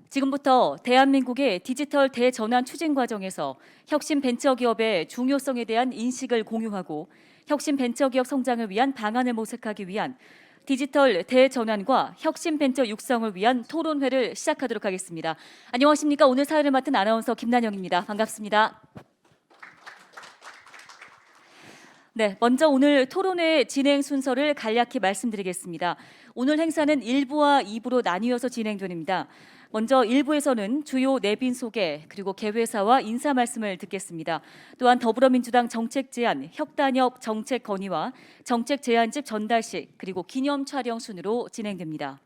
지금부터 대한민국의 디지털 대전환 추진 과정에서 혁신 벤처기업의 중요성에 대한 인식을 공유하고 혁신 벤처기업 성장을 위한 방안을 모색하기 위한 디지털 대전환과 혁신 벤처 육성을 위한 토론회를 시작하도록 하겠습니다. 안녕하십니까? 오늘 사회를 맡은 아나운서 김난영입니다. 반갑습니다. 네, 먼저 오늘 토론회 진행 순서를 간략히 말씀드리겠습니다. 오늘 행사는 1부와 2부로 나뉘어서 진행됩니다. 먼저 1부에서는 주요 내빈 소개 그리고 개회사와 인사 말씀을 듣겠습니다. 또한 더불어민주당 정책 제안, 혁단협 정책 건의와 정책 제안집 전달식 그리고 기념 촬영 순으로 진행됩니다.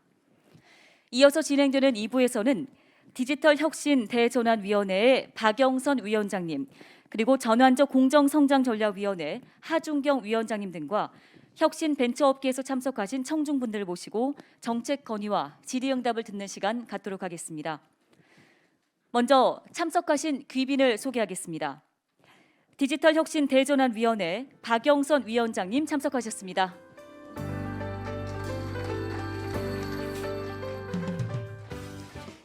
이어서 진행되는 2부에서는 디지털 혁신 대전환위원회의 박영선 위원장님 그리고 전환적 공정성장전략위원회 하준경 위원장님 등과 혁신 벤처업계에서 참석하신 청중분들을 모시고 정책 건의와 질의응답을 듣는 시간 갖도록 하겠습니다. 먼저 참석하신 귀빈을 소개하겠습니다. 디지털 혁신 대전환위원회 박영선 위원장님 참석하셨습니다.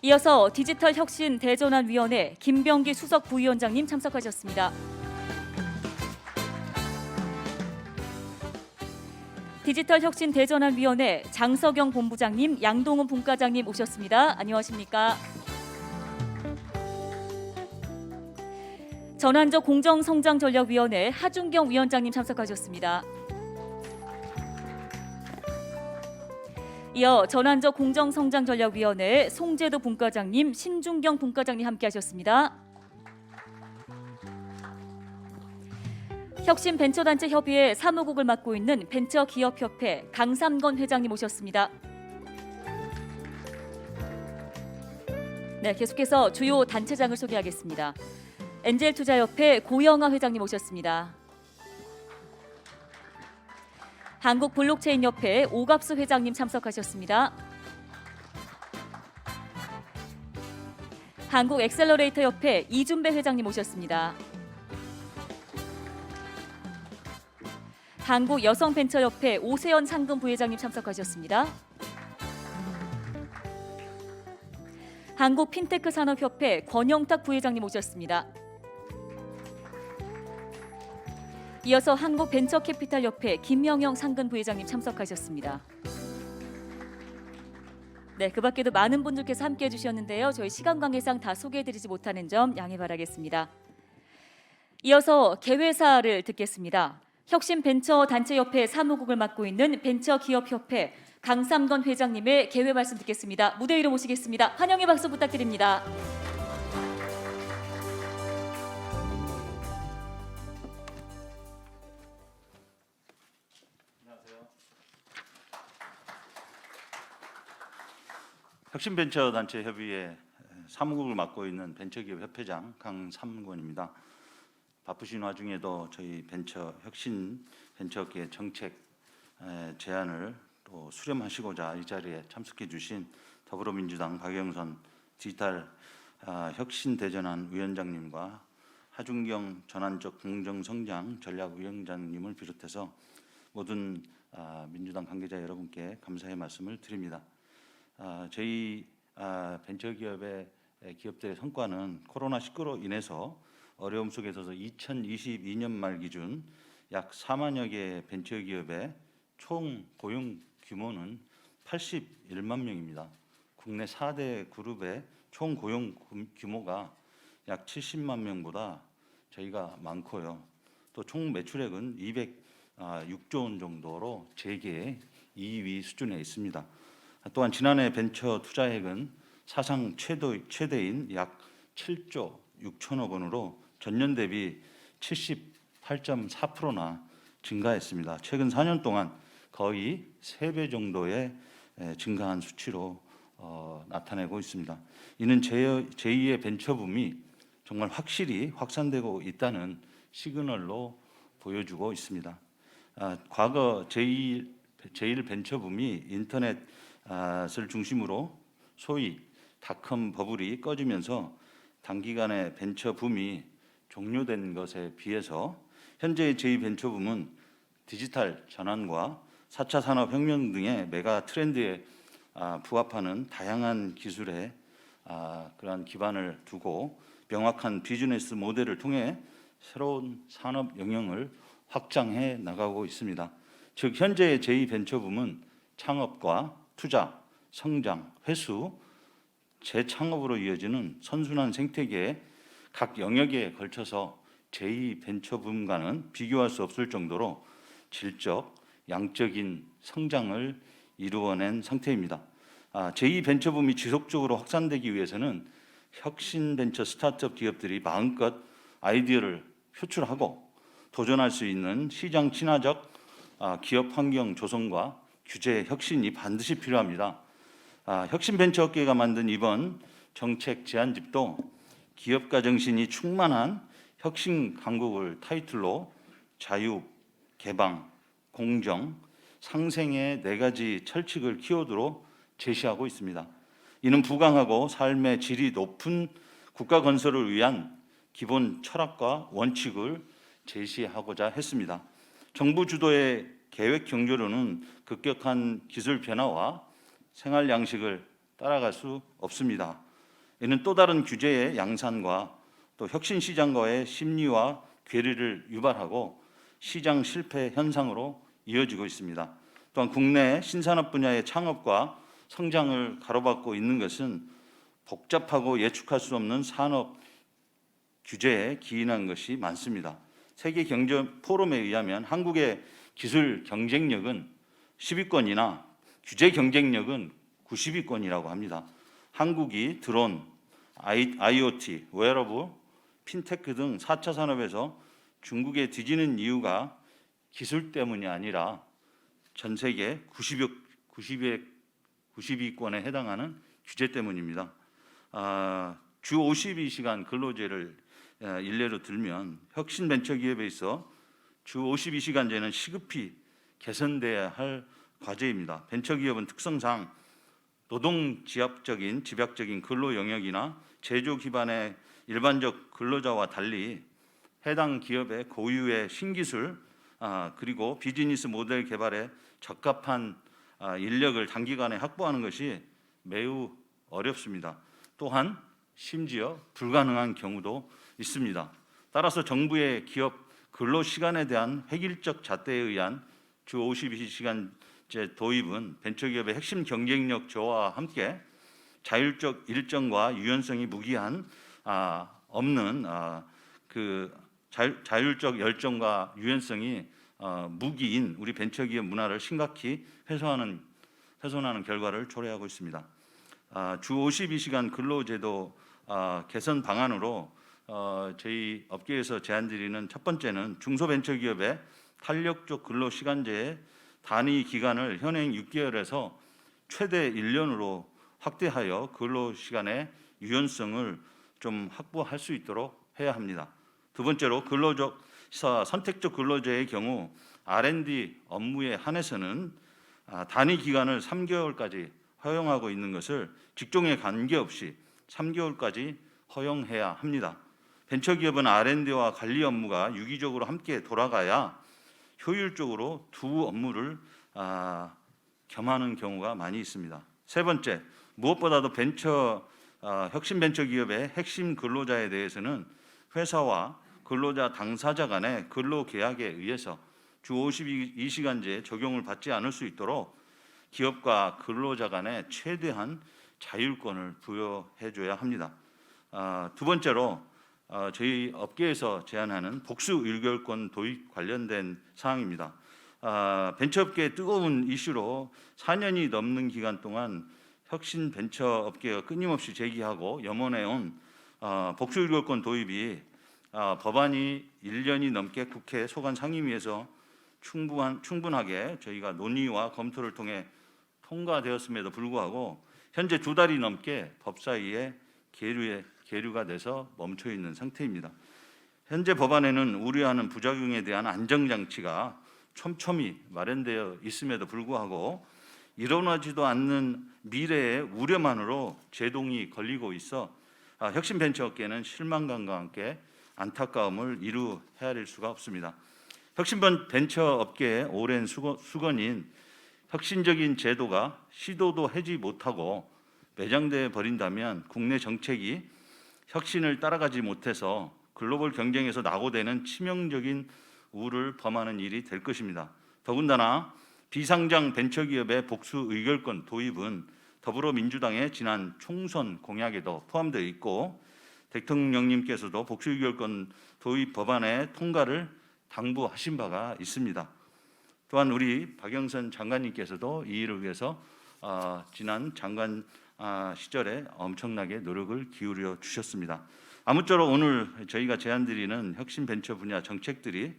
이어서 디지털 혁신 대전환위원회 김병기 수석 부위원장님 참석하셨습니다. 디지털 혁신 대전환위원회 장석영 본부장님, 양동훈 분과장님 오셨습니다. 안녕하십니까? 전환적 공정성장전략위원회 하준경 위원장님 참석하셨습니다. 이어 전환적 공정성장전략위원회 송재도 분과장님, 신중경 분과장님 함께하셨습니다. 혁신벤처단체협의회 사무국을 맡고 있는 벤처기업협회 강삼건 회장님 오셨습니다. 네, 계속해서 주요 단체장을 소개하겠습니다. 엔젤투자협회 고영아 회장님 오셨습니다. 한국블록체인협회 오갑수 회장님 참석하셨습니다. 한국엑셀러레이터협회 이준배 회장님 오셨습니다. 한국여성벤처협회 오세연 상금 부회장님 참석하셨습니다. 한국핀테크산업협회 권영탁 부회장님 오셨습니다. 이어서 한국벤처캐피탈협회 김영영 상근 부회장님 참석하셨습니다. 네, 그 밖에도 많은 분들께서 함께해 주셨는데요. 저희 시간 관계상 다 소개해드리지 못하는 점 양해 바라겠습니다. 이어서 개회사를 듣겠습니다. 혁신벤처단체협회 사무국을 맡고 있는 벤처기업협회 강삼건 회장님의 개회 말씀 듣겠습니다. 무대 위로 모시겠습니다. 환영의 박수 부탁드립니다. 혁신벤처단체협의회 사무국을 맡고 있는 벤처기업 협회장 강삼권입니다. 바쁘신 와중에도 저희 혁신 벤처업계 정책 제안을 또 수렴하시고자 이 자리에 참석해 주신 더불어민주당 박영선 디지털 혁신 대전환 위원장님과 하준경 전환적 공정성장 전략위원장님을 비롯해서 모든 민주당 관계자 여러분께 감사의 말씀을 드립니다. 저희 벤처기업의 기업들의 성과는 코로나19로 인해서 어려움 속에서 2022년 말 기준 약 4만여 개의 벤처기업의 총 고용 규모는 81만 명입니다. 국내 4대 그룹의 총 고용 규모가 약 70만 명보다 저희가 많고요. 또 총 매출액은 206조 원 정도로 재계 2위 수준에 있습니다. 또한 지난해 벤처 투자액은 사상 최대인 약 7조 6천억 원으로 전년 대비 78.4%나 증가했습니다. 최근 4년 동안 거의 3배 정도의 증가한 수치로 나타내고 있습니다. 이는 제2의 벤처붐이 정말 확실히 확산되고 있다는 시그널로 보여주고 있습니다. 과거 제1 벤처붐이 인터넷을 중심으로 소위 닷컴 버블이 꺼지면서 단기간에 벤처붐이 종료된 것에 비해서 현재의 제2벤처붐은 디지털 전환과 4차 산업혁명 등의 메가 트렌드에 부합하는 다양한 기술의 그러한 기반을 두고 명확한 비즈니스 모델을 통해 새로운 산업 영역을 확장해 나가고 있습니다. 즉 현재의 제2벤처붐은 창업과 투자, 성장, 회수, 재창업으로 이어지는 선순환 생태계의 각 영역에 걸쳐서 제2벤처붐과는 비교할 수 없을 정도로 질적, 양적인 성장을 이루어낸 상태입니다. 제2벤처붐이 지속적으로 확산되기 위해서는 혁신벤처 스타트업 기업들이 마음껏 아이디어를 표출하고 도전할 수 있는 시장 친화적 기업 환경 조성과 규제 혁신이 반드시 필요합니다. 혁신벤처업계가 만든 이번 정책 제안집도 기업가 정신이 충만한 혁신 강국을 타이틀로 자유, 개방, 공정, 상생의 4가지 철칙을 키워드로 제시하고 있습니다. 이는 부강하고 삶의 질이 높은 국가 건설을 위한 기본 철학과 원칙을 제시하고자 했습니다. 정부 주도의 계획 경제로는 급격한 기술 변화와 생활 양식을 따라갈 수 없습니다. 이는 또 다른 규제의 양산과 또 혁신 시장과의 심리와 괴리를 유발하고 시장 실패 현상으로 이어지고 있습니다. 또한 국내 신산업 분야의 창업과 성장을 가로막고 있는 것은 복잡하고 예측할 수 없는 산업 규제에 기인한 것이 많습니다. 세계 경제 포럼에 의하면 한국의 기술 경쟁력은 10위권이나 규제 경쟁력은 90위권이라고 합니다. 한국이 드론, IoT, 웨어러블, 핀테크 등 4차 산업에서 중국에 뒤지는 이유가 기술 때문이 아니라 전 세계 90위권에 해당하는 규제 때문입니다. 주 52시간 근로제를 일례로 들면 혁신벤처기업에 있어 주 52시간제는 시급히 개선돼야 할 과제입니다. 벤처기업은 특성상 노동 집약적인 근로 영역이나 제조 기반의 일반적 근로자와 달리 해당 기업의 고유의 신기술 그리고 비즈니스 모델 개발에 적합한 인력을 단기간에 확보하는 것이 매우 어렵습니다. 또한 심지어 불가능한 경우도 있습니다. 따라서 정부의 기업 근로 시간에 대한 획일적 잣대에 의한 주 52시간제 도입은 벤처기업의 핵심 경쟁력 저하와 함께 자율적 일정과 유연성이 무기한 없는 자율적 열정과 유연성이 무기인 우리 벤처기업 문화를 심각히 훼손하는 결과를 초래하고 있습니다. 주 52시간 근로제도 개선 방안으로 저희 업계에서 제안드리는 첫 번째는 중소벤처기업의 탄력적 근로시간제의 단위 기간을 현행 6개월에서 최대 1년으로 확대하여 근로시간의 유연성을 좀 확보할 수 있도록 해야 합니다. 두 번째로 선택적 근로제의 경우 R&D 업무에 한해서는 단위 기간을 3개월까지 허용하고 있는 것을 직종에 관계없이 3개월까지 허용해야 합니다. 벤처기업은 R&D와 관리 업무가 유기적으로 함께 돌아가야 효율적으로 두 업무를 겸하는 경우가 많이 있습니다. 세 번째, 무엇보다도 혁신 벤처기업의 핵심 근로자에 대해서는 회사와 근로자 당사자 간의 근로계약에 의해서 주 52시간제 적용을 받지 않을 수 있도록 기업과 근로자 간에 최대한 자율권을 부여해줘야 합니다. 두 번째로 저희 업계에서 제안하는 복수 1개월권 도입 관련된 사항입니다. 벤처업계의 뜨거운 이슈로 4년이 넘는 기간 동안 혁신 벤처업계가 끊임없이 제기하고 염원해온 복수 1개월권 도입이 법안이 1년이 넘게 국회 소관 상임위에서 충분하게 저희가 논의와 검토를 통해 통과되었음에도 불구하고 현재 2달이 넘게 법사위에 계류가 돼서 멈춰 있는 상태입니다. 현재 법안에는 우려하는 부작용에 대한 안정장치가 촘촘히 마련되어 있음에도 불구하고 일어나지도 않는 미래의 우려만으로 제동이 걸리고 있어 혁신벤처업계는 실망감과 함께 안타까움을 이루 헤아릴 수가 없습니다. 혁신벤처업계의 오랜 수건인 혁신적인 제도가 시도도 하지 못하고 매장돼 버린다면 국내 정책이 혁신을 따라가지 못해서 글로벌 경쟁에서 낙오되는 치명적인 우를 범하는 일이 될 것입니다. 더군다나 비상장 벤처기업의 복수 의결권 도입은 더불어민주당의 지난 총선 공약에도 포함되어 있고 대통령님께서도 복수 의결권 도입 법안의 통과를 당부하신 바가 있습니다. 또한 우리 박영선 장관님께서도 이 일을 위해서 지난 장관 시절에 엄청나게 노력을 기울여 주셨습니다. 아무쪼록 오늘 저희가 제안드리는 혁신 벤처 분야 정책들이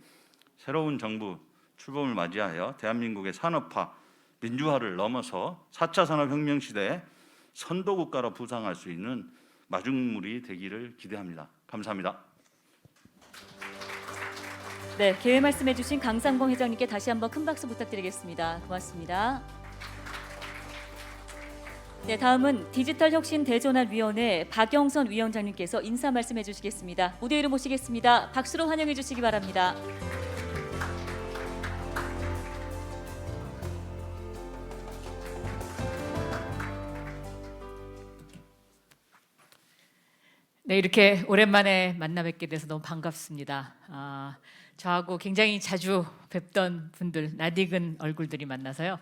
새로운 정부 출범을 맞이하여 대한민국의 산업화, 민주화를 넘어서 4차 산업혁명 시대에 선도국가로 부상할 수 있는 마중물이 되기를 기대합니다. 감사합니다. 네, 개회 말씀해 주신 강상봉 회장님께 다시 한번 큰 박수 부탁드리겠습니다. 고맙습니다. 네, 다음은 디지털 혁신 대전환 위원회 박영선 위원장님께서 인사 말씀해 주시겠습니다. 무대 위로 모시겠습니다. 박수로 환영해 주시기 바랍니다. 네, 이렇게 오랜만에 만나 뵙게 돼서 너무 반갑습니다. 저하고 굉장히 자주 뵙던 분들, 낯익은 얼굴들이 만나서요,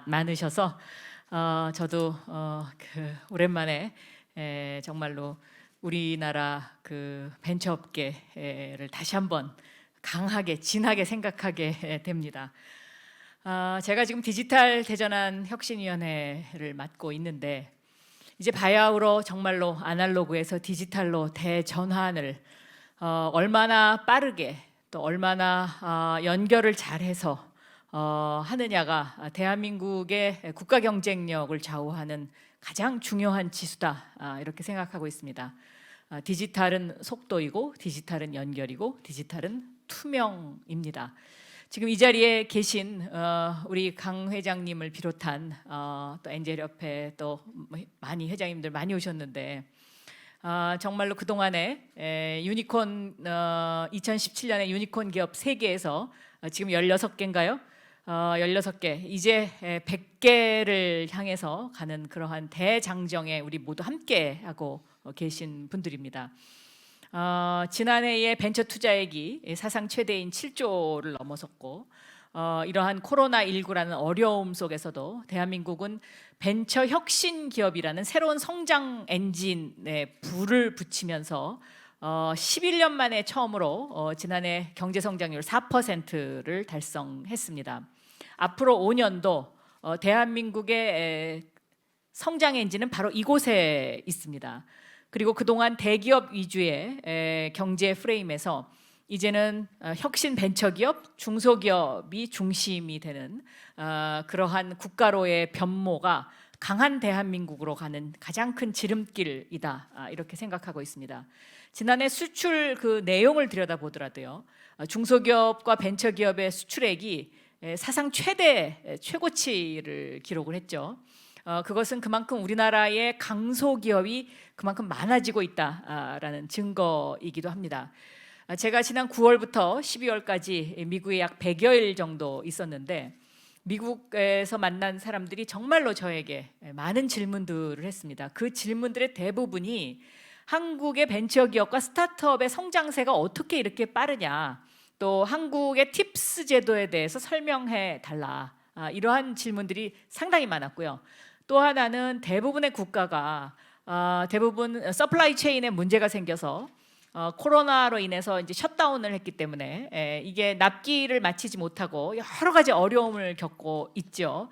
많으셔서 저도 오랜만에 정말로 우리나라 그 벤처업계를 다시 한번 강하게 진하게 생각하게 됩니다. 제가 지금 디지털 대전환 혁신위원회를 맡고 있는데 이제 바야흐로 정말로 아날로그에서 디지털로 대전환을 얼마나 빠르게 또 얼마나 연결을 잘해서 하느냐가 대한민국의 국가 경쟁력을 좌우하는 가장 중요한 지수다, 이렇게 생각하고 있습니다. 디지털은 속도이고 디지털은 연결이고 디지털은 투명입니다. 지금 이 자리에 계신 우리 강 회장님을 비롯한 또 엔젤협회 또 많이 회장님들 많이 오셨는데 정말로 그동안에 유니콘 2017년에 유니콘 기업 세계에서 지금 16개인가요? 16개, 이제 100개를 향해서 가는 그러한 대장정에 우리 모두 함께 하고 계신 분들입니다. 지난해에 벤처 투자액이 사상 최대인 7조를 넘어섰고 이러한 코로나19라는 어려움 속에서도 대한민국은 벤처 혁신 기업이라는 새로운 성장 엔진에 불을 붙이면서 11년 만에 처음으로 지난해 경제 성장률 4%를 달성했습니다. 앞으로 5년도 대한민국의 성장 엔진은 바로 이곳에 있습니다. 그리고 그동안 대기업 위주의 경제 프레임에서 이제는 혁신 벤처기업, 중소기업이 중심이 되는 그러한 국가로의 변모가 강한 대한민국으로 가는 가장 큰 지름길이다, 이렇게 생각하고 있습니다. 지난해 수출 그 내용을 들여다보더라도요, 중소기업과 벤처기업의 수출액이 사상 최고치를 기록을 했죠. 그것은 그만큼 우리나라의 강소기업이 그만큼 많아지고 있다라는 증거이기도 합니다. 제가 지난 9월부터 12월까지 미국에 약 100여일 정도 있었는데 미국에서 만난 사람들이 정말로 저에게 많은 질문들을 했습니다. 그 질문들의 대부분이 한국의 벤처기업과 스타트업의 성장세가 어떻게 이렇게 빠르냐, 또 한국의 팁스 제도에 대해서 설명해 달라, 이러한 질문들이 상당히 많았고요. 또 하나는 대부분의 국가가 대부분 서플라이 체인에 문제가 생겨서 코로나로 인해서 이제 셧다운을 했기 때문에 이게 납기를 마치지 못하고 여러 가지 어려움을 겪고 있죠.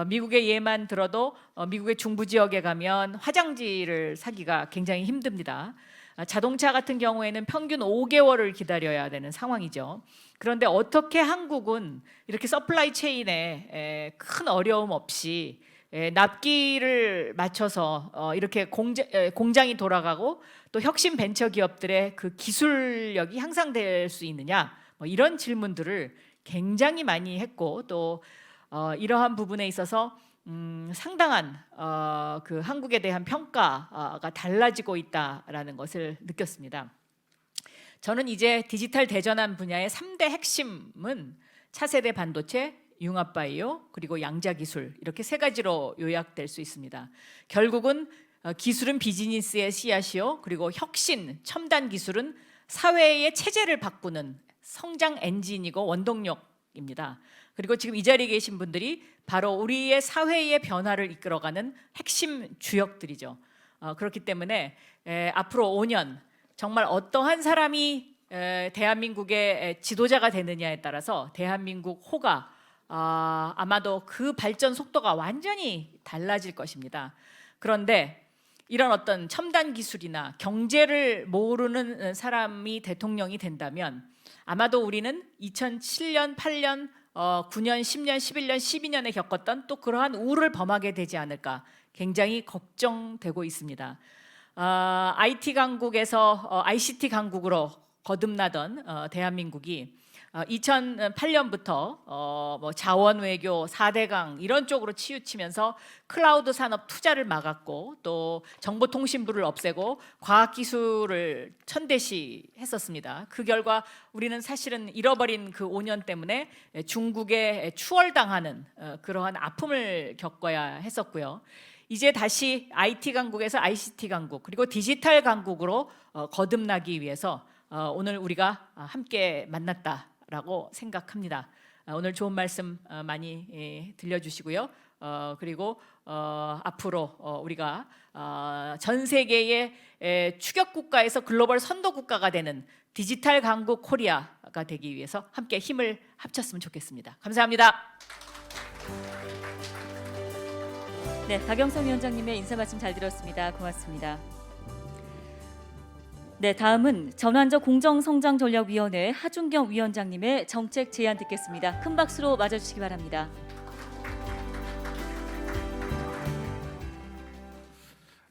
미국의 예만 들어도 미국의 중부 지역에 가면 화장지를 사기가 굉장히 힘듭니다. 자동차 같은 경우에는 평균 5개월을 기다려야 되는 상황이죠. 그런데 어떻게 한국은 이렇게 서플라이 체인에 큰 어려움 없이 납기를 맞춰서 이렇게 공장이 돌아가고 또 혁신 벤처 기업들의 그 기술력이 향상될 수 있느냐, 이런 질문들을 굉장히 많이 했고 또 이러한 부분에 있어서 상당한 그 한국에 대한 평가가 달라지고 있다라는 것을 느꼈습니다. 저는 이제 디지털 대전환 분야의 3대 핵심은 차세대 반도체, 융합바이오, 그리고 양자기술 이렇게 세 가지로 요약될 수 있습니다. 결국은 기술은 비즈니스의 씨앗이요, 그리고 혁신, 첨단 기술은 사회의 체제를 바꾸는 성장 엔진이고 원동력입니다. 그리고 지금 이 자리에 계신 분들이 바로 우리의 사회의 변화를 이끌어가는 핵심 주역들이죠. 그렇기 때문에 앞으로 5년 정말 어떠한 사람이 대한민국의 지도자가 되느냐에 따라서 대한민국 호가 아마도 그 발전 속도가 완전히 달라질 것입니다. 그런데 이런 어떤 첨단 기술이나 경제를 모르는 사람이 대통령이 된다면 아마도 우리는 2007년, 8년, 9년, 10년, 11년, 12년에 겪었던 또 그러한 우를 범하게 되지 않을까 굉장히 걱정되고 있습니다. IT 강국에서 ICT 강국으로 거듭나던 대한민국이 2008년부터 뭐 자원 외교, 4대강 이런 쪽으로 치우치면서 클라우드 산업 투자를 막았고 또 정보통신부를 없애고 과학기술을 천대시했었습니다. 그 결과 우리는 사실은 잃어버린 그 5년 때문에 중국에 추월당하는 그러한 아픔을 겪어야 했었고요. 이제 다시 IT 강국에서 ICT 강국 그리고 디지털 강국으로 거듭나기 위해서 오늘 우리가 함께 만났다라고 생각합니다. 오늘 좋은 말씀 많이 들려주시고요. 그리고 앞으로 우리가 전 세계의 추격 국가에서 글로벌 선도 국가가 되는 디지털 강국 코리아가 되기 위해서 함께 힘을 합쳤으면 좋겠습니다. 감사합니다. 네, 박영선 위원장님의 인사 말씀 잘 들었습니다. 고맙습니다. 네, 다음은 전환적 공정성장전략위원회 하준경 위원장님의 정책 제안 듣겠습니다. 큰 박수로 맞아주시기 바랍니다.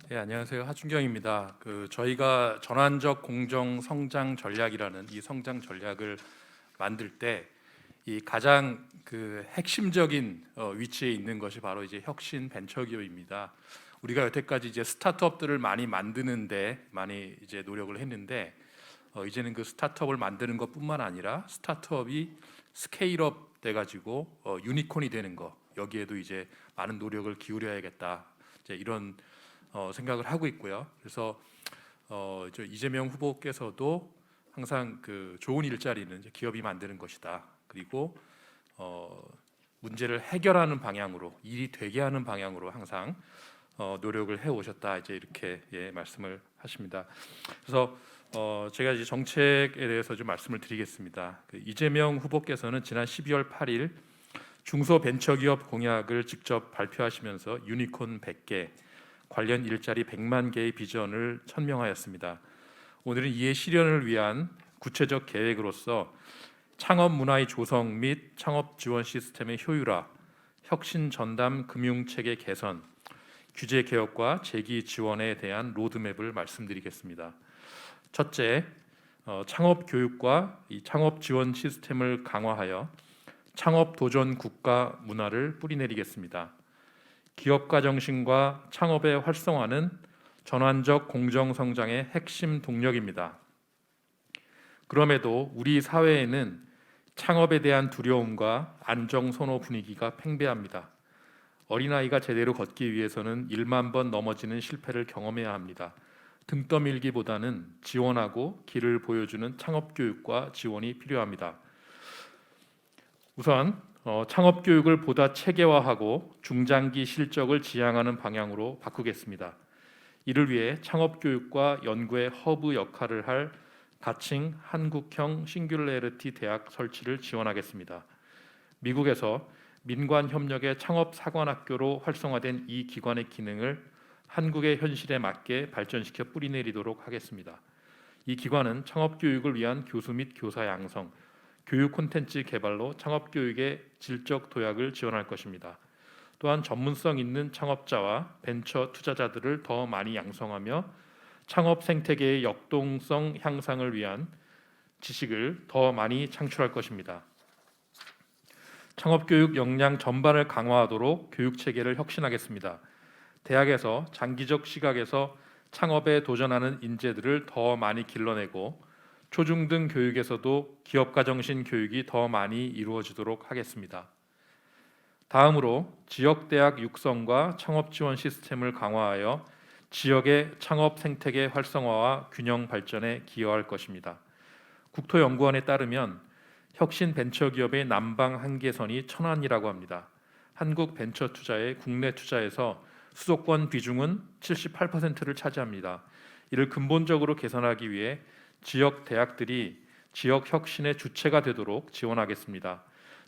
네, 안녕하세요. 하준경입니다. 저희가 전환적 공정 성장 전략이라는 이 성장 전략을 만들 때 이 가장 핵심적인 위치에 있는 것이 바로 이제 혁신 벤처기업입니다. 우리가 여태까지 이제 스타트업들을 많이 만드는데 많이 이제 노력을 했는데 이제는 그 스타트업을 만드는 것뿐만 아니라 스타트업이 스케일업 돼가지고 유니콘이 되는 거, 여기에도 이제 많은 노력을 기울여야겠다, 이제 이런 생각을 하고 있고요. 그래서 이재명 후보께서도 항상 좋은 일자리는 이제 기업이 만드는 것이다. 그리고 문제를 해결하는 방향으로, 일이 되게 하는 방향으로 항상 노력을 해 오셨다, 이제 이렇게 말씀을 하십니다. 그래서 제가 이제 정책에 대해서 좀 말씀을 드리겠습니다. 이재명 후보께서는 지난 12월 8일 중소벤처기업 공약을 직접 발표하시면서 유니콘 100개, 관련 일자리 100만 개의 비전을 천명하였습니다. 오늘은 이의 실현을 위한 구체적 계획으로서 창업 문화의 조성 및 창업 지원 시스템의 효율화, 혁신 전담 금융체계 개선, 규제 개혁과 재기 지원에 대한 로드맵을 말씀드리겠습니다. 첫째, 창업 교육과 이 창업 지원 시스템을 강화하여 창업 도전 국가 문화를 뿌리내리겠습니다. 기업가 정신과 창업의 활성화는 전환적 공정 성장의 핵심 동력입니다. 그럼에도 우리 사회에는 창업에 대한 두려움과 안정 선호 분위기가 팽배합니다. 어린아이가 제대로 걷기 위해서는 1만 번 넘어지는 실패를 경험해야 합니다. 등 떠밀기보다는 지원하고 길을 보여주는 창업 교육과 지원이 필요합니다. 우선 창업 교육을 보다 체계화하고 중장기 실적을 지향하는 방향으로 바꾸겠습니다. 이를 위해 창업 교육과 연구의 허브 역할을 할 가칭 한국형 싱귤레리티 대학 설치를 지원하겠습니다. 미국에서 민관 협력의 창업 사관학교로 활성화된 이 기관의 기능을 한국의 현실에 맞게 발전시켜 뿌리내리도록 하겠습니다. 이 기관은 창업 교육을 위한 교수 및 교사 양성, 교육 콘텐츠 개발로 창업 교육의 질적 도약을 지원할 것입니다. 또한 전문성 있는 창업자와 벤처 투자자들을 더 많이 양성하며 창업 생태계의 역동성 향상을 위한 지식을 더 많이 창출할 것입니다. 창업교육 역량 전반을 강화하도록 교육체계를 혁신하겠습니다. 대학에서 장기적 시각에서 창업에 도전하는 인재들을 더 많이 길러내고 초중등 교육에서도 기업가 정신 교육이 더 많이 이루어지도록 하겠습니다. 다음으로 지역 대학 육성과 창업 지원 시스템을 강화하여 지역의 창업 생태계 활성화와 균형 발전에 기여할 것입니다. 국토연구원에 따르면 혁신 벤처기업의 남방 한계선이 천안이라고 합니다. 한국 벤처투자의 국내 투자에서 수도권 비중은 78%를 차지합니다. 이를 근본적으로 개선하기 위해 지역 대학들이 지역 혁신의 주체가 되도록 지원하겠습니다.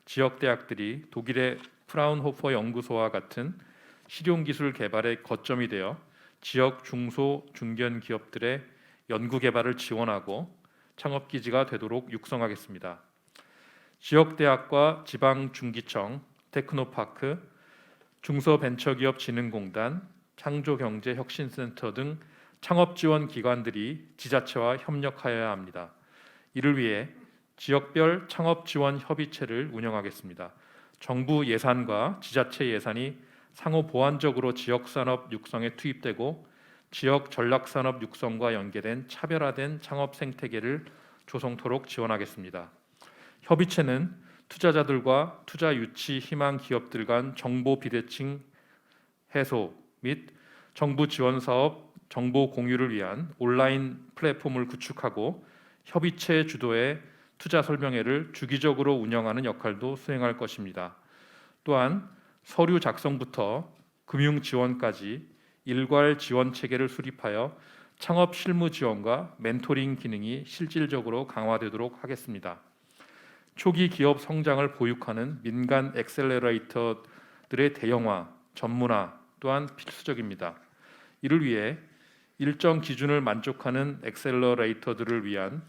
지역 대학들이 독일의 프라운호퍼 연구소와 같은 실용기술 개발의 거점이 되어 지역 중소 중견 기업들의 연구 개발을 지원하고 창업 기지가 되도록 육성하겠습니다. 지역 대학과 지방 중기청, 테크노파크, 중소벤처기업진흥공단, 창조경제혁신센터 등 창업 지원 기관들이 지자체와 협력하여야 합니다. 이를 위해 지역별 창업 지원 협의체를 운영하겠습니다. 정부 예산과 지자체 예산이 상호 보완적으로 지역 산업 육성에 투입되고 지역 전략 산업 육성과 연계된 차별화된 창업 생태계를 조성토록 지원하겠습니다. 협의체는 투자자들과 투자 유치 희망 기업들 간 정보 비대칭 해소 및 정부 지원 사업 정보 공유를 위한 온라인 플랫폼을 구축하고 협의체 주도의 투자 설명회를 주기적으로 운영하는 역할도 수행할 것입니다. 또한 서류 작성부터 금융 지원까지 일괄 지원 체계를 수립하여 창업 실무 지원과 멘토링 기능이 실질적으로 강화되도록 하겠습니다. 초기 기업 성장을 보육하는 민간 엑셀러레이터들의 대형화, 전문화 또한 필수적입니다. 이를 위해 일정 기준을 만족하는 엑셀러레이터들을 위한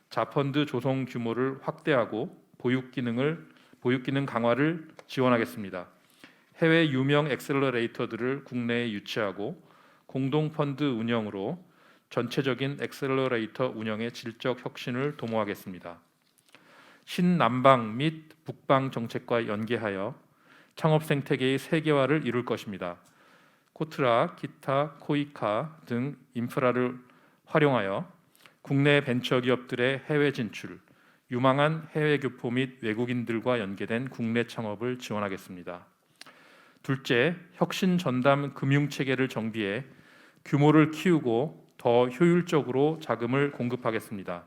자펀드 조성 규모를 확대하고 보육 기능 강화를 지원하겠습니다. 해외 유명 엑셀러레이터들을 국내에 유치하고 공동 펀드 운영으로 전체적인 엑셀러레이터 운영의 질적 혁신을 도모하겠습니다. 신남방 및 북방 정책과 연계하여 창업 생태계의 세계화를 이룰 것입니다. 코트라, 기타, 코이카 등 인프라를 활용하여 국내 벤처기업들의 해외 진출, 유망한 해외 교포 및 외국인들과 연계된 국내 창업을 지원하겠습니다. 둘째, 혁신 전담 금융 체계를 정비해 규모를 키우고 더 효율적으로 자금을 공급하겠습니다.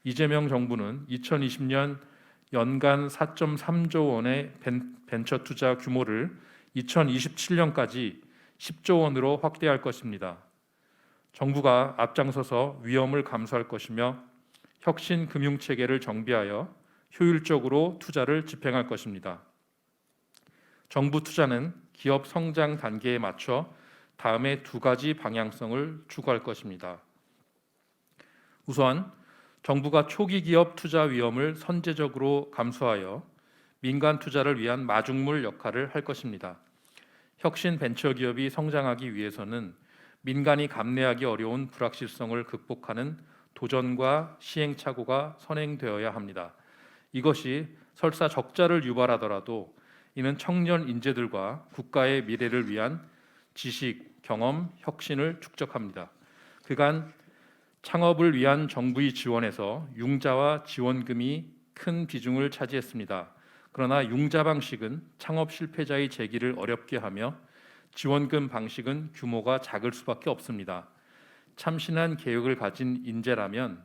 이재명 정부는 2020년 연간 4.3조 원의 벤처 투자 규모를 2027년까지 10조 원으로 확대할 것입니다. 정부가 앞장서서 위험을 감수할 것이며 혁신 금융 체계를 정비하여 효율적으로 투자를 집행할 것입니다. 정부 투자는 기업 성장 단계에 맞춰 다음의 두 가지 방향성을 추구할 것입니다. 우선 정부가 초기 기업 투자 위험을 선제적으로 감수하여 민간 투자를 위한 마중물 역할을 할 것입니다. 혁신 벤처기업이 성장하기 위해서는 민간이 감내하기 어려운 불확실성을 극복하는 도전과 시행착오가 선행되어야 합니다. 이것이 설사 적자를 유발하더라도 이는 청년 인재들과 국가의 미래를 위한 지식, 경험, 혁신을 축적합니다. 그간 창업을 위한 정부의 지원에서 융자와 지원금이 큰 비중을 차지했습니다. 그러나 융자 방식은 창업 실패자의 재기를 어렵게 하며 지원금 방식은 규모가 작을 수밖에 없습니다. 참신한 계획을 가진 인재라면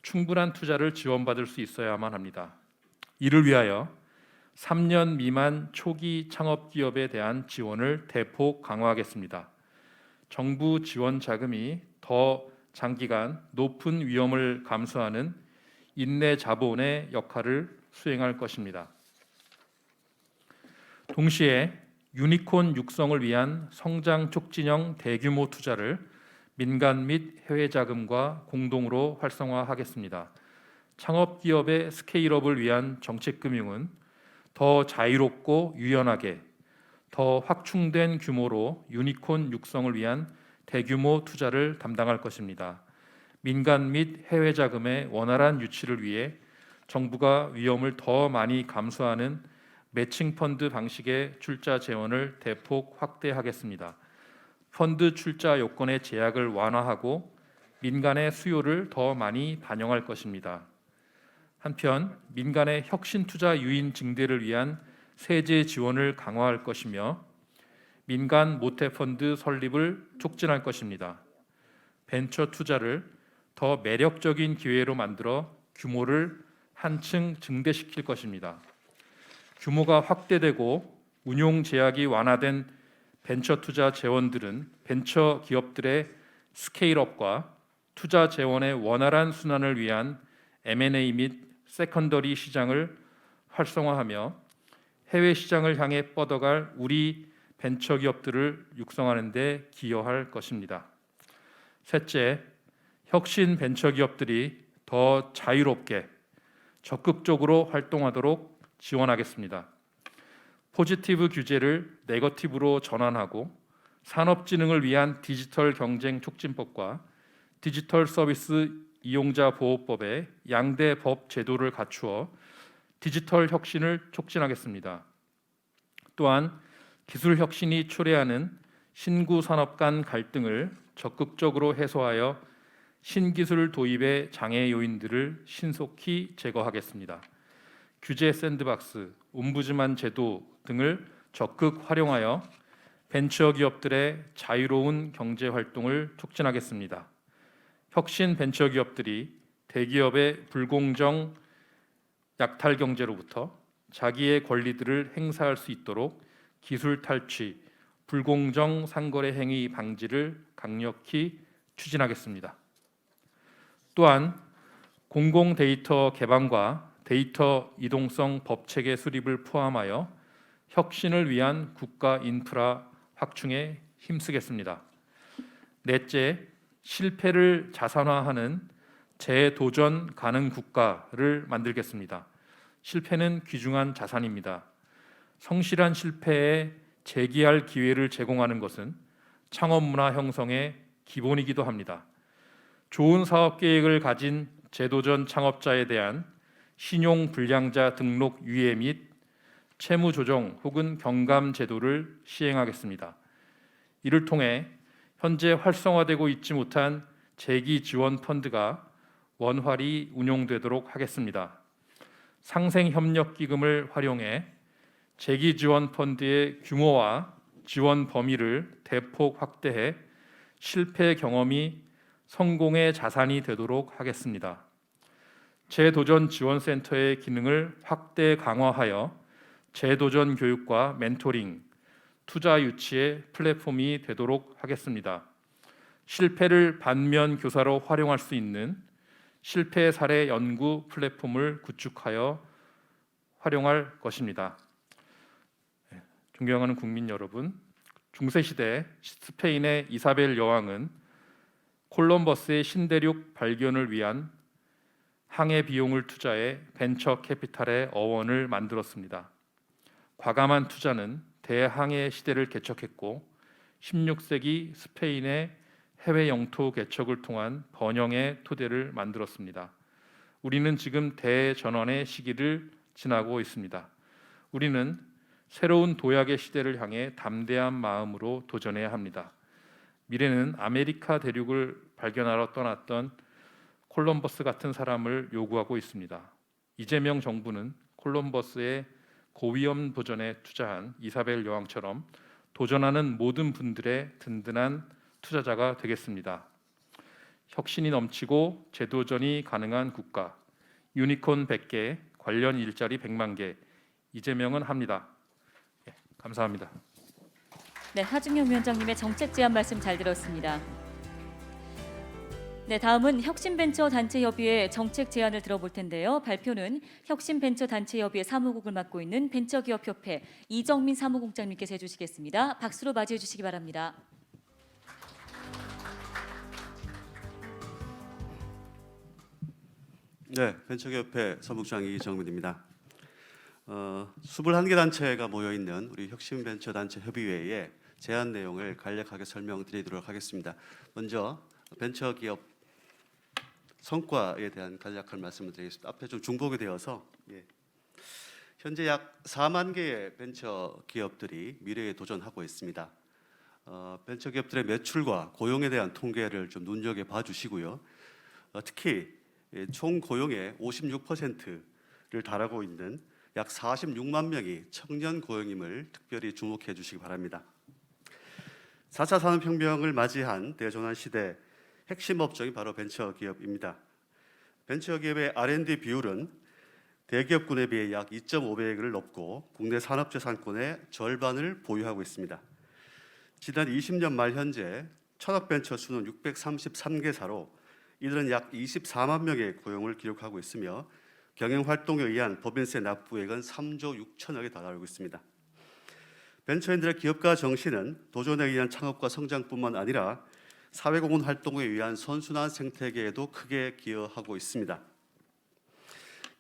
충분한 투자를 지원받을 수 있어야만 합니다. 이를 위하여 3년 미만 초기 창업 기업에 대한 지원을 대폭 강화하겠습니다. 정부 지원 자금이 더 장기간 높은 위험을 감수하는 인내 자본의 역할을 수행할 것입니다. 동시에 유니콘 육성을 위한 성장 촉진형 대규모 투자를 민간 및 해외 자금과 공동으로 활성화하겠습니다. 창업 기업의 스케일업을 위한 정책 금융은 더 자유롭고 유연하게 더 확충된 규모로 유니콘 육성을 위한 대규모 투자를 담당할 것입니다. 민간 및 해외 자금의 원활한 유치를 위해 정부가 위험을 더 많이 감수하는 매칭 펀드 방식의 출자 재원을 대폭 확대하겠습니다. 펀드 출자 요건의 제약을 완화하고 민간의 수요를 더 많이 반영할 것입니다. 한편 민간의 혁신 투자 유인 증대를 위한 세제 지원을 강화할 것이며 민간 모태펀드 설립을 촉진할 것입니다. 벤처 투자를 더 매력적인 기회로 만들어 규모를 한층 증대시킬 것입니다. 규모가 확대되고 운용 제약이 완화된 벤처 투자 재원들은 벤처 기업들의 스케일업과 투자 재원의 원활한 순환을 위한 M&A 및 세컨더리 시장을 활성화하며 해외 시장을 향해 뻗어갈 우리 벤처 기업들을 육성하는 데 기여할 것입니다. 셋째, 혁신 벤처 기업들이 더 자유롭게 적극적으로 활동하도록 지원하겠습니다. 포지티브 규제를 네거티브로 전환하고 산업진흥을 위한 디지털 경쟁 촉진법과 디지털 서비스 이용자 보호법의 양대 법 제도를 갖추어 디지털 혁신을 촉진하겠습니다. 또한 기술 혁신이 초래하는 신구 산업 간 갈등을 적극적으로 해소하여 신기술 도입의 장애 요인들을 신속히 제거하겠습니다. 규제 샌드박스, 옴부즈만 제도 등을 적극 활용하여 벤처 기업들의 자유로운 경제 활동을 촉진하겠습니다. 혁신 벤처 기업들이 대기업의 불공정 약탈 경제로부터 자기의 권리들을 행사할 수 있도록 기술 탈취, 불공정 상거래 행위 방지를 강력히 추진하겠습니다. 또한 공공 데이터 개방과 데이터 이동성 법 체계 수립을 포함하여 혁신을 위한 국가 인프라 확충에 힘쓰겠습니다. 넷째, 실패를 자산화하는 재도전 가능 국가를 만들겠습니다. 실패는 귀중한 자산입니다. 성실한 실패에 재기할 기회를 제공하는 것은 창업 문화 형성의 기본이기도 합니다. 좋은 사업 계획을 가진 재도전 창업자에 대한 신용 불량자 등록 유예 및 채무 조정 혹은 경감 제도를 시행하겠습니다. 이를 통해 현재 활성화되고 있지 못한 재기 지원 펀드가 원활히 운용되도록 하겠습니다. 상생협력기금을 활용해 재기 지원 펀드의 규모와 지원 범위를 대폭 확대해 실패 경험이 성공의 자산이 되도록 하겠습니다. 재도전 지원센터의 기능을 확대 강화하여 재도전 교육과 멘토링, 투자 유치의 플랫폼이 되도록 하겠습니다. 실패를 반면 교사로 활용할 수 있는 실패 사례 연구 플랫폼을 구축하여 활용할 것입니다. 존경하는 국민 여러분, 중세시대 스페인의 이사벨 여왕은 콜럼버스의 신대륙 발견을 위한 항해 비용을 투자해 벤처 캐피탈의 어원을 만들었습니다. 과감한 투자는 대항해 시대를 개척했고 16세기 스페인의 해외 영토 개척을 통한 번영의 토대를 만들었습니다. 우리는 지금 대전환의 시기를 지나고 있습니다. 우리는 새로운 도약의 시대를 향해 담대한 마음으로 도전해야 합니다. 미래는 아메리카 대륙을 발견하러 떠났던 콜럼버스 같은 사람을 요구하고 있습니다. 이재명 정부는 콜럼버스의 고위험 도전에 투자한 이사벨 여왕처럼 도전하는 모든 분들의 든든한 투자자가 되겠습니다. 혁신이 넘치고 재도전이 가능한 국가, 유니콘 100개, 관련 일자리 100만 개, 이재명은 합니다. 감사합니다. 네, 하준경 위원장님의 정책 제안 말씀 잘 들었습니다. 네, 다음은 혁신벤처단체협의회 정책 제안을 들어볼 텐데요. 발표는 혁신벤처단체협의회 사무국을 맡고 있는 벤처기업협회 이정민 사무국장님께서 해주시겠습니다. 박수로 맞이해 주시기 바랍니다. 네, 벤처기업회 사무국장 이정민입니다. 21개 단체가 모여 있는 우리 혁신벤처단체협의회의 제안 내용을 간략하게 설명드리도록 하겠습니다. 먼저 벤처기업 성과에 대한 간략한 말씀을 드리겠습니다. 앞에 좀 중복이 되어서 현재 약 4만 개의 벤처 기업들이 미래에 도전하고 있습니다. 벤처 기업들의 매출과 고용에 대한 통계를 좀 눈여겨 봐주시고요. 특히 총 고용의 56%를 달하고 있는 약 46만 명이 청년 고용임을 특별히 주목해 주시기 바랍니다. 4차 산업혁명을 맞이한 대전환 시대 핵심 업종이 바로 벤처기업입니다. 벤처기업의 R&D 비율은 대기업군에 비해 약 2.5배를 높고 국내 산업재산권의 절반을 보유하고 있습니다. 지난 20년 말 현재 천억벤처 수는 633개사로 이들은 약 24만 명의 고용을 기록하고 있으며 경영활동에 의한 법인세 납부액은 3조 6천억에 달하고 있습니다. 벤처인들의 기업가 정신은 도전에 의한 창업과 성장뿐만 아니라 사회공헌 활동에 의한 선순환 생태계에도 크게 기여하고 있습니다.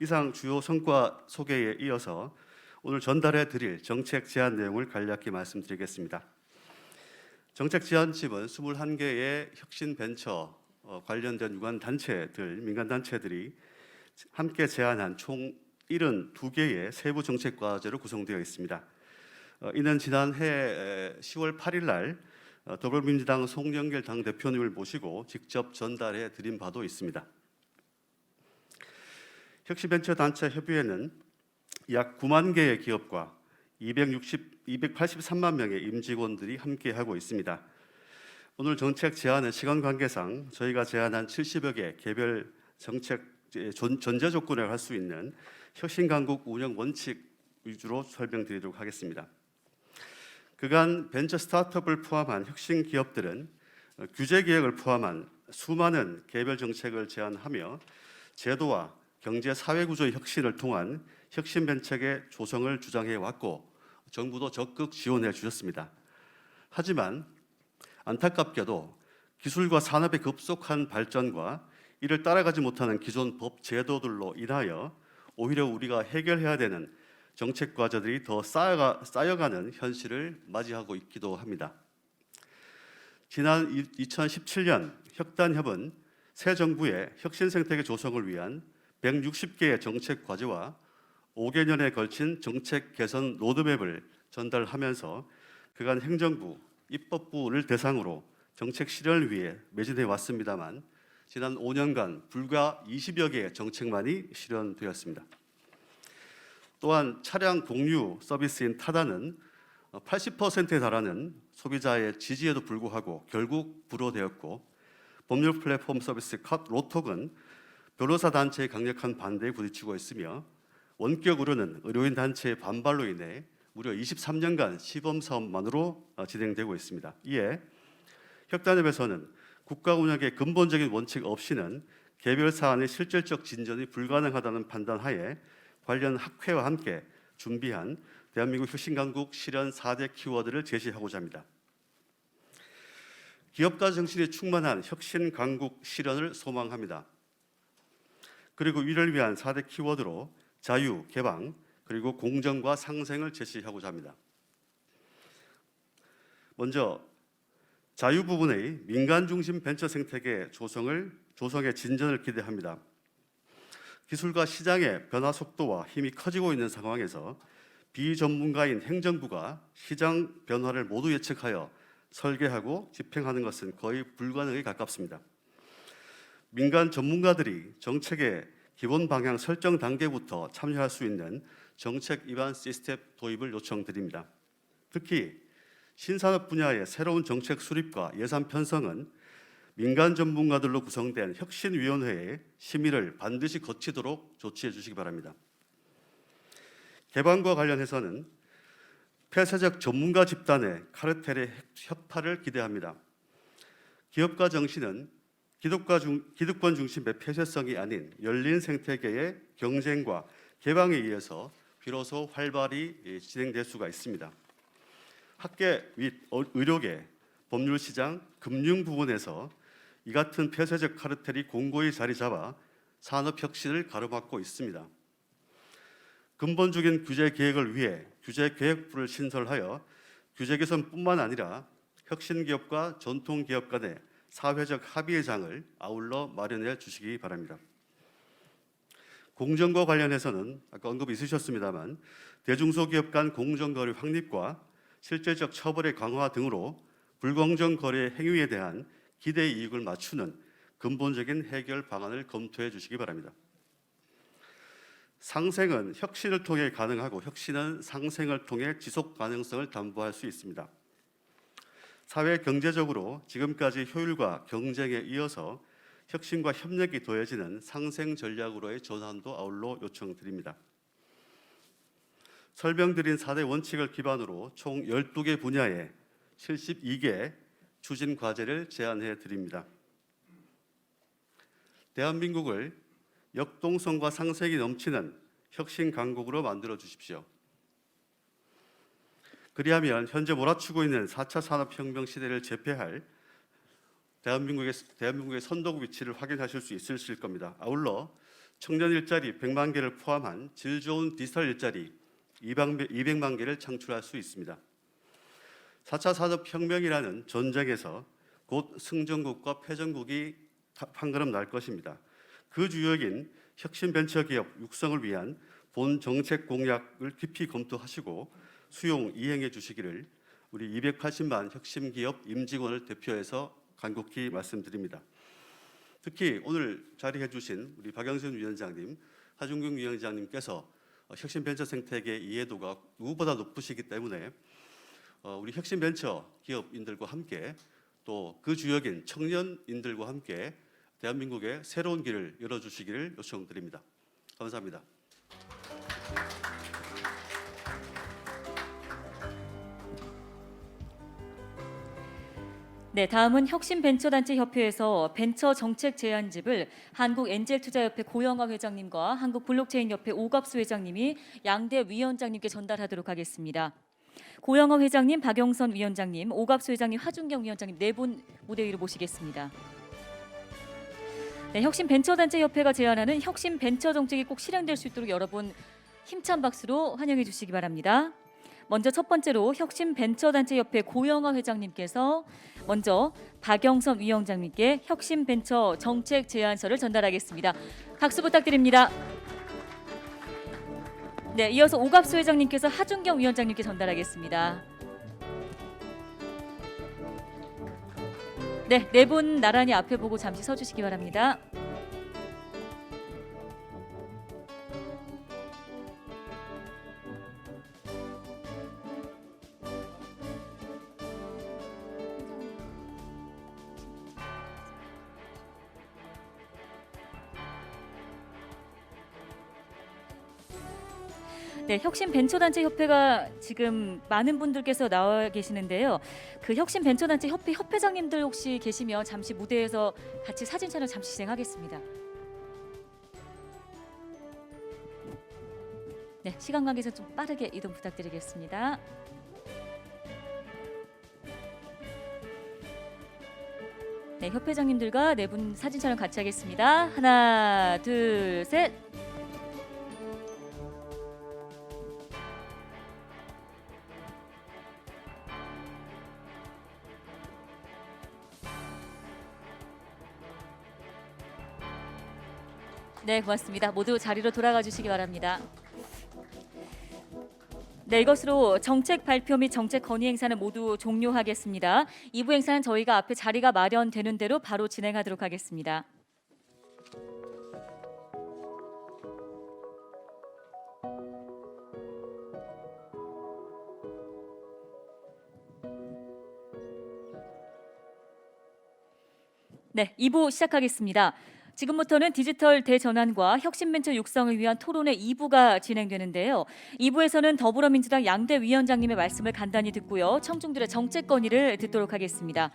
이상 주요 성과 소개에 이어서 오늘 전달해 드릴 정책 제안 내용을 간략히 말씀드리겠습니다. 정책 제안집은 21개의 혁신 벤처 관련된 유관 단체들, 민간 단체들이 함께 제안한 총 72개의 세부 정책 과제로 구성되어 있습니다. 이는 지난해 10월 8일 날 더불어민주당 송영길 당대표님을 모시고 직접 전달해 드린 바도 있습니다. 혁신벤처단체 협의회는 약 9만 개의 기업과 283만 명의 임직원들이 함께하고 있습니다. 오늘 정책 제안은 시간 관계상 저희가 제안한 70여 개 개별 정책 전제 조건을 할 수 있는 혁신강국 운영 원칙 위주로 설명드리도록 하겠습니다. 그간 벤처 스타트업을 포함한 혁신 기업들은 규제 개혁을 포함한 수많은 개별 정책을 제안하며 제도와 경제 사회 구조의 혁신을 통한 혁신 벤처의 조성을 주장해 왔고 정부도 적극 지원해 주셨습니다. 하지만 안타깝게도 기술과 산업의 급속한 발전과 이를 따라가지 못하는 기존 법 제도들로 인하여 오히려 우리가 해결해야 되는 정책 과제들이 더 쌓여가는 현실을 맞이하고 있기도 합니다. 지난 2017년 혁단협은 새 정부의 혁신 생태계 조성을 위한 160개의 정책 과제와 5개년에 걸친 정책 개선 로드맵을 전달하면서 그간 행정부, 입법부를 대상으로 정책 실현을 위해 매진해 왔습니다만 지난 5년간 불과 20여 개의 정책만이 실현되었습니다. 또한 차량 공유 서비스인 타다는 80%에 달하는 소비자의 지지에도 불구하고 결국 불허되었고 법률 플랫폼 서비스 컷 로톡은 변호사 단체의 강력한 반대에 부딪히고 있으며 원격으로는 의료인 단체의 반발로 인해 무려 23년간 시범 사업만으로 진행되고 있습니다. 이에 혁단협에서는 국가 운영의 근본적인 원칙 없이는 개별 사안의 실질적 진전이 불가능하다는 판단하에 관련 학회와 함께 준비한 대한민국 혁신강국 실현 4대 키워드를 제시하고자 합니다. 기업가 정신이 충만한 혁신강국 실현을 소망합니다. 그리고 이를 위한 4대 키워드로 자유, 개방, 그리고 공정과 상생을 제시하고자 합니다. 먼저 자유 부분의 민간 중심 벤처 생태계 조성의 진전을 기대합니다. 기술과 시장의 변화 속도와 힘이 커지고 있는 상황에서 비전문가인 행정부가 시장 변화를 모두 예측하여 설계하고 집행하는 것은 거의 불가능에 가깝습니다. 민간 전문가들이 정책의 기본 방향 설정 단계부터 참여할 수 있는 정책 입안 시스템 도입을 요청드립니다. 특히 신산업 분야의 새로운 정책 수립과 예산 편성은 민간 전문가들로 구성된 혁신위원회의 심의를 반드시 거치도록 조치해 주시기 바랍니다. 개방과 관련해서는 폐쇄적 전문가 집단의 카르텔의 협파를 기대합니다. 기업가 정신은 기득권 중심의 폐쇄성이 아닌 열린 생태계의 경쟁과 개방에 의해서 비로소 활발히 진행될 수가 있습니다. 학계 및 의료계, 법률시장, 금융 부분에서 이 같은 폐쇄적 카르텔이 공고히 자리 잡아 산업 혁신을 가로막고 있습니다. 근본적인 규제 개혁을 위해 규제개혁부를 신설하여 규제 개선뿐만 아니라 혁신기업과 전통기업 간의 사회적 합의의 장을 아울러 마련해 주시기 바랍니다. 공정과 관련해서는 아까 언급이 있으셨습니다만 대중소기업 간 공정거래 확립과 실질적 처벌의 강화 등으로 불공정 거래 행위에 대한 기대 이익을 맞추는 근본적인 해결 방안을 검토해 주시기 바랍니다. 상생은 혁신을 통해 가능하고 혁신은 상생을 통해 지속 가능성을 담보할 수 있습니다. 사회 경제적으로 지금까지 효율과 경쟁에 이어서 혁신과 협력이 더해지는 상생 전략으로의 전환도 아울러 요청드립니다. 설명드린 4대 원칙을 기반으로 총 12개 분야에 72개 추진 과제를 제안해 드립니다. 대한민국을 역동성과 상생이 넘치는 혁신 강국으로 만들어 주십시오. 그리하면 현재 몰아치고 있는 4차 산업혁명 시대를 제패할 대한민국의 선도국 위치를 확인하실 수 있으실 겁니다. 아울러 청년 일자리 100만 개를 포함한 질 좋은 디지털 일자리 200만 개를 창출할 수 있습니다. 4차 산업혁명이라는 전쟁에서 곧 승전국과 패전국이 한 걸음 날 것입니다. 그 주역인 혁신벤처기업 육성을 위한 본 정책 공약을 깊이 검토하시고 수용 이행해 주시기를 우리 280만 혁신기업 임직원을 대표해서 간곡히 말씀드립니다. 특히 오늘 자리해 주신 우리 박영선 위원장님, 하준경 위원장님께서 혁신벤처 생태계 이해도가 누구보다 높으시기 때문에 우리 혁신벤처 기업인들과 함께 또 그 주역인 청년인들과 함께 대한민국의 새로운 길을 열어주시기를 요청드립니다. 감사합니다. 네, 다음은 혁신벤처단체협회에서 벤처 정책 제안집을 한국엔젤투자협회 고영화 회장님과 한국블록체인협회 오갑수 회장님이 양대 위원장님께 전달하도록 하겠습니다. 고영화 회장님, 박영선 위원장님, 오갑수 회장님, 하준경 위원장님 네 분 무대 위로 모시겠습니다. 네, 혁신벤처단체협회가 제안하는 혁신벤처 정책이 꼭 실행될 수 있도록 여러분 힘찬 박수로 환영해 주시기 바랍니다. 먼저 첫 번째로 혁신벤처단체협회 고영화 회장님께서 먼저 박영선 위원장님께 혁신벤처 정책 제안서를 전달하겠습니다. 박수 부탁드립니다. 네, 이어서 오갑수 회장님께서 하준경 위원장님께 전달하겠습니다. 네, 네 분 나란히 앞에 보고 잠시 서주시기 바랍니다. 네, 혁신벤처단체협회가 지금 많은 분들께서 나와 계시는데요. 그 혁신벤처단체협회 협회장님들 혹시 계시면 잠시 무대에서 같이 사진 촬영 잠시 진행하겠습니다. 네, 시간 관계상 좀 빠르게 이동 부탁드리겠습니다. 네, 협회장님들과 네 분 사진 촬영 같이 하겠습니다. 하나, 둘, 셋. 네, 고맙습니다. 모두 자리로 돌아가 주시기 바랍니다. 네, 이것으로 정책 발표 및 정책 건의 행사는 모두 종료하겠습니다. 2부 행사는 저희가 앞에 자리가 마련되는 대로 바로 진행하도록 하겠습니다. 네, 2부 시작하겠습니다. 지금부터는 디지털 대전환과 혁신벤처 육성을 위한 토론회 2부가 진행되는데요. 2부에서는 더불어민주당 양대 위원장님의 말씀을 간단히 듣고요. 청중들의 정책 건의를 듣도록 하겠습니다.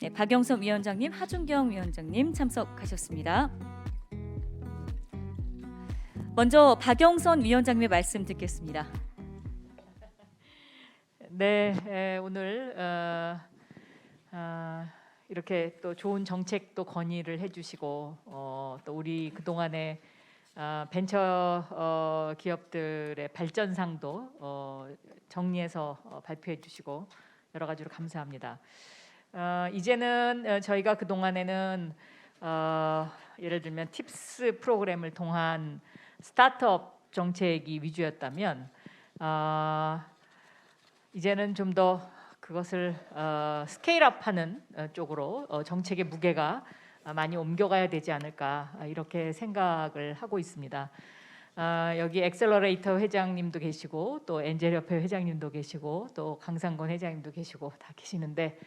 네, 박영선 위원장님, 하준경 위원장님 참석하셨습니다. 먼저 박영선 위원장님의 말씀 듣겠습니다. 네, 오늘 이렇게 또 좋은 정책도 건의를 해주시고 또 우리 그동안의 벤처 기업들의 발전상도 정리해서 발표해 주시고 여러 가지로 감사합니다. 이제는 저희가 그동안에는 예를 들면 팁스 프로그램을 통한 스타트업 정책이 위주였다면 이제는 좀 더 그것을 스케일업하는 쪽으로 정책의 무게가 많이 옮겨가야 되지 않을까 이렇게 생각을 하고 있습니다. 여기 엑셀러레이터 회장님도 계시고 또 엔젤협회 회장님도 계시고 또 강상권 회장님도 계시고 다 계시는데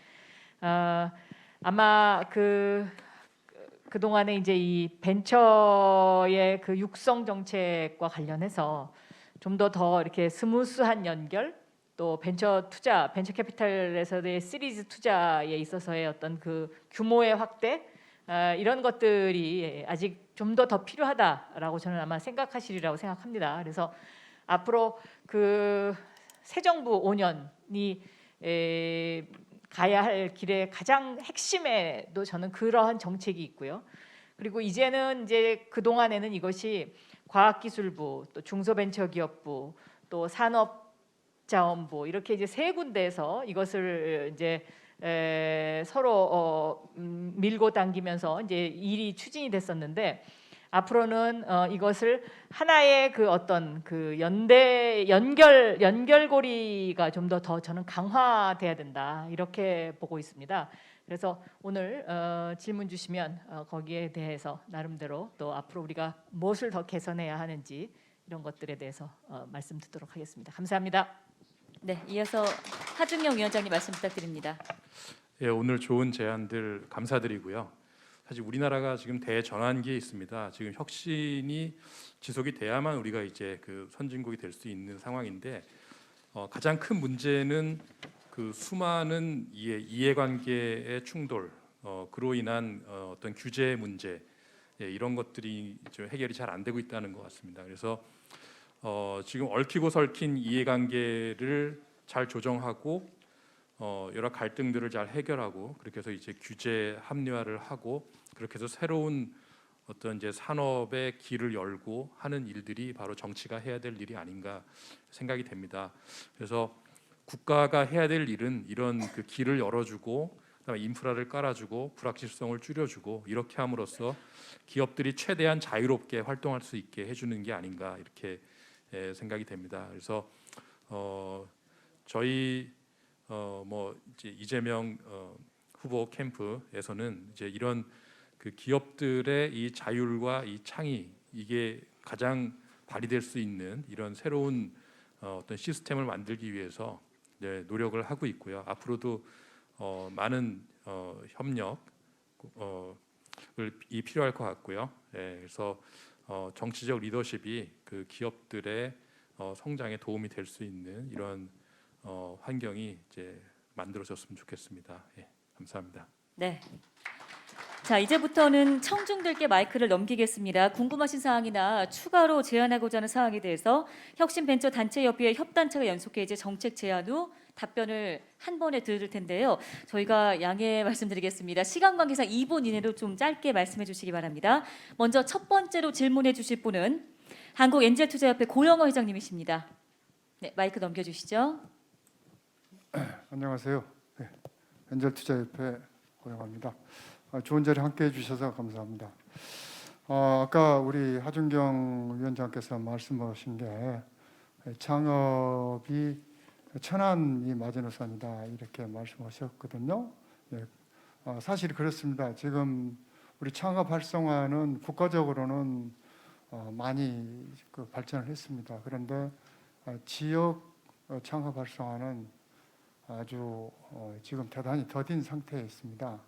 아마 그동안에 이제 이 벤처의 그 육성 정책과 관련해서 좀 더 이렇게 스무스한 연결, 또 벤처 투자, 벤처 캐피탈에서의 시리즈 투자에 있어서의 어떤 그 규모의 확대, 이런 것들이 아직 좀 더 필요하다라고 저는 아마 생각하시리라고 생각합니다. 그래서 앞으로 그 새 정부 5년이 가야 할 길의 가장 핵심에도 저는 그러한 정책이 있고요. 그리고 이제는 이제 그 동안에는 이것이 과학기술부, 또 중소벤처기업부, 또 산업자원부 이렇게 이제 세 군데에서 이것을 이제 서로 밀고 당기면서 이제 일이 추진이 됐었는데 앞으로는 이것을 하나의 그 어떤 그 연결고리가 좀 더 저는 강화돼야 된다 이렇게 보고 있습니다. 그래서 오늘 질문 주시면 거기에 대해서 나름대로 또 앞으로 우리가 무엇을 더 개선해야 하는지 이런 것들에 대해서 말씀 듣도록 하겠습니다. 감사합니다. 네, 이어서 하준영 위원장님 말씀 부탁드립니다. 예, 오늘 좋은 제안들 감사드리고요. 사실 우리나라가 지금 대전환기에 있습니다. 지금 혁신이 지속이 돼야만 우리가 이제 그 선진국이 될 수 있는 상황인데 가장 큰 문제는 그 수많은 이해관계의 충돌, 그로 인한 어떤 규제 문제, 이런 것들이 좀 해결이 잘 안 되고 있다는 것 같습니다. 그래서 지금 얽히고 설킨 이해관계를 잘 조정하고 여러 갈등들을 잘 해결하고 그렇게 해서 이제 규제 합리화를 하고 그렇게 해서 새로운 어떤 이제 산업의 길을 열고 하는 일들이 바로 정치가 해야 될 일이 아닌가 생각이 됩니다. 그래서 국가가 해야 될 일은 이런 그 길을 열어주고 그다음에 인프라를 깔아주고 불확실성을 줄여주고 이렇게 함으로써 기업들이 최대한 자유롭게 활동할 수 있게 해주는 게 아닌가 이렇게 생각이 됩니다. 그래서 저희 뭐 이제 이재명 후보 캠프에서는 이제 이런 그 기업들의 이 자율과 이 창의 이게 가장 발휘될 수 있는 이런 새로운 어떤 시스템을 만들기 위해서 노력을 하고 있고요. 앞으로도 많은 협력이 필요할 것 같고요. 그래서 정치적 리더십이 그 기업들의 성장에 도움이 될 수 있는 이런 환경이 이제 만들어졌으면 좋겠습니다. 감사합니다. 네. 자, 이제부터는 청중들께 마이크를 넘기겠습니다. 궁금하신 사항이나 추가로 제안하고자 하는 사항에 대해서 혁신벤처단체협의회 협단체가 연속해 이제 정책 제안 후 답변을 한 번에 들을 텐데요. 저희가 양해 말씀드리겠습니다. 시간 관계상 2분 이내로 좀 짧게 말씀해 주시기 바랍니다. 먼저 첫 번째로 질문해 주실 분은 한국엔젤투자협회 고영호 회장님이십니다. 네, 마이크 넘겨주시죠. 안녕하세요. 네, 엔젤투자협회 고영호입니다. 좋은 자리 함께해 주셔서 감사합니다. 아까 우리 하준경 위원장께서 말씀하신 게 창업이 천안이 마지노선이다 이렇게 말씀하셨거든요. 네, 사실 그렇습니다. 지금 우리 창업 활성화는 국가적으로는 많이 발전을 했습니다. 그런데 지역 창업 활성화는 아주 지금 대단히 더딘 상태에 있습니다.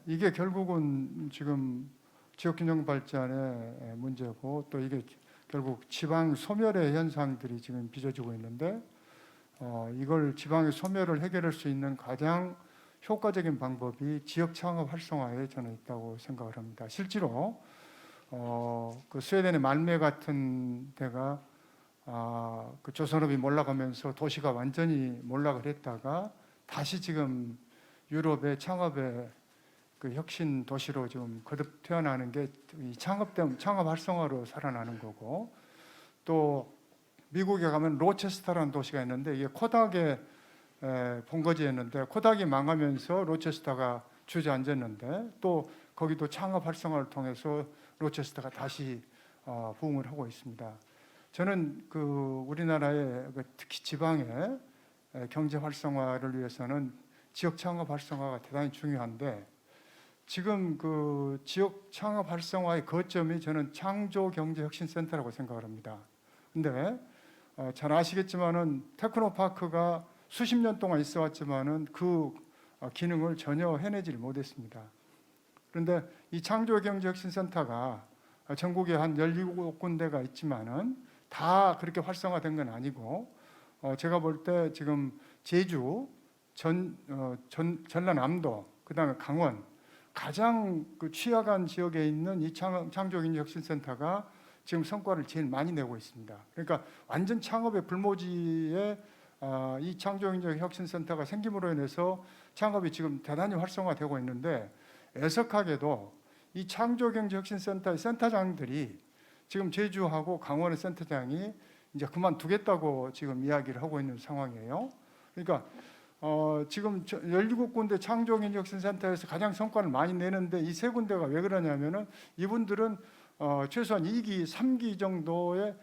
이게 결국은 지금 지역균형 발전의 문제고 또 이게 결국 지방 소멸의 현상들이 지금 빚어지고 있는데 이걸 지방의 소멸을 해결할 수 있는 가장 효과적인 방법이 지역 창업 활성화에 저는 있다고 생각을 합니다. 실제로 그 스웨덴의 말메 같은 데가 그 조선업이 몰락하면서 도시가 완전히 몰락을 했다가 다시 지금 유럽의 창업의 그 혁신 도시로 지금 거듭 태어나는 게 이 창업 활성화로 살아나는 거고, 또 미국에 가면 로체스터라는 도시가 있는데 이게 코닥의 본거지였는데 코닥이 망하면서 로체스터가 주저앉았는데 또 거기도 창업 활성화를 통해서 로체스터가 다시 부흥을 하고 있습니다. 저는 그 우리나라의 특히 지방의 경제 활성화를 위해서는 지역 창업 활성화가 대단히 중요한데 지금 그 지역 창업 활성화의 거점이 저는 창조경제혁신센터라고 생각을 합니다. 근데 잘 아시겠지만은 테크노파크가 수십 년 동안 있어 왔지만은 그 기능을 전혀 해내지를 못했습니다. 그런데 이 창조경제혁신센터가 전국에 한 17군데가 있지만은 다 그렇게 활성화된 건 아니고 제가 볼 때 지금 제주, 전라남도, 그다음에 강원 가장 그 취약한 지역에 있는 이 창조경제혁신센터가 지금 성과를 제일 많이 내고 있습니다. 그러니까 완전 창업의 불모지에 이 창조경제혁신센터가 생김으로 인해서 창업이 지금 대단히 활성화되고 있는데 애석하게도 이 창조경제혁신센터의 센터장들이 지금 제주하고 강원의 센터장이 이제 그만두겠다고 지금 이야기를 하고 있는 상황이에요. 그러니까 지금 17군데 창조경제혁신센터에서 가장 성과를 많이 내는데 이 세 군데가 왜 그러냐면은 이분들은 최소한 2기, 3기 정도의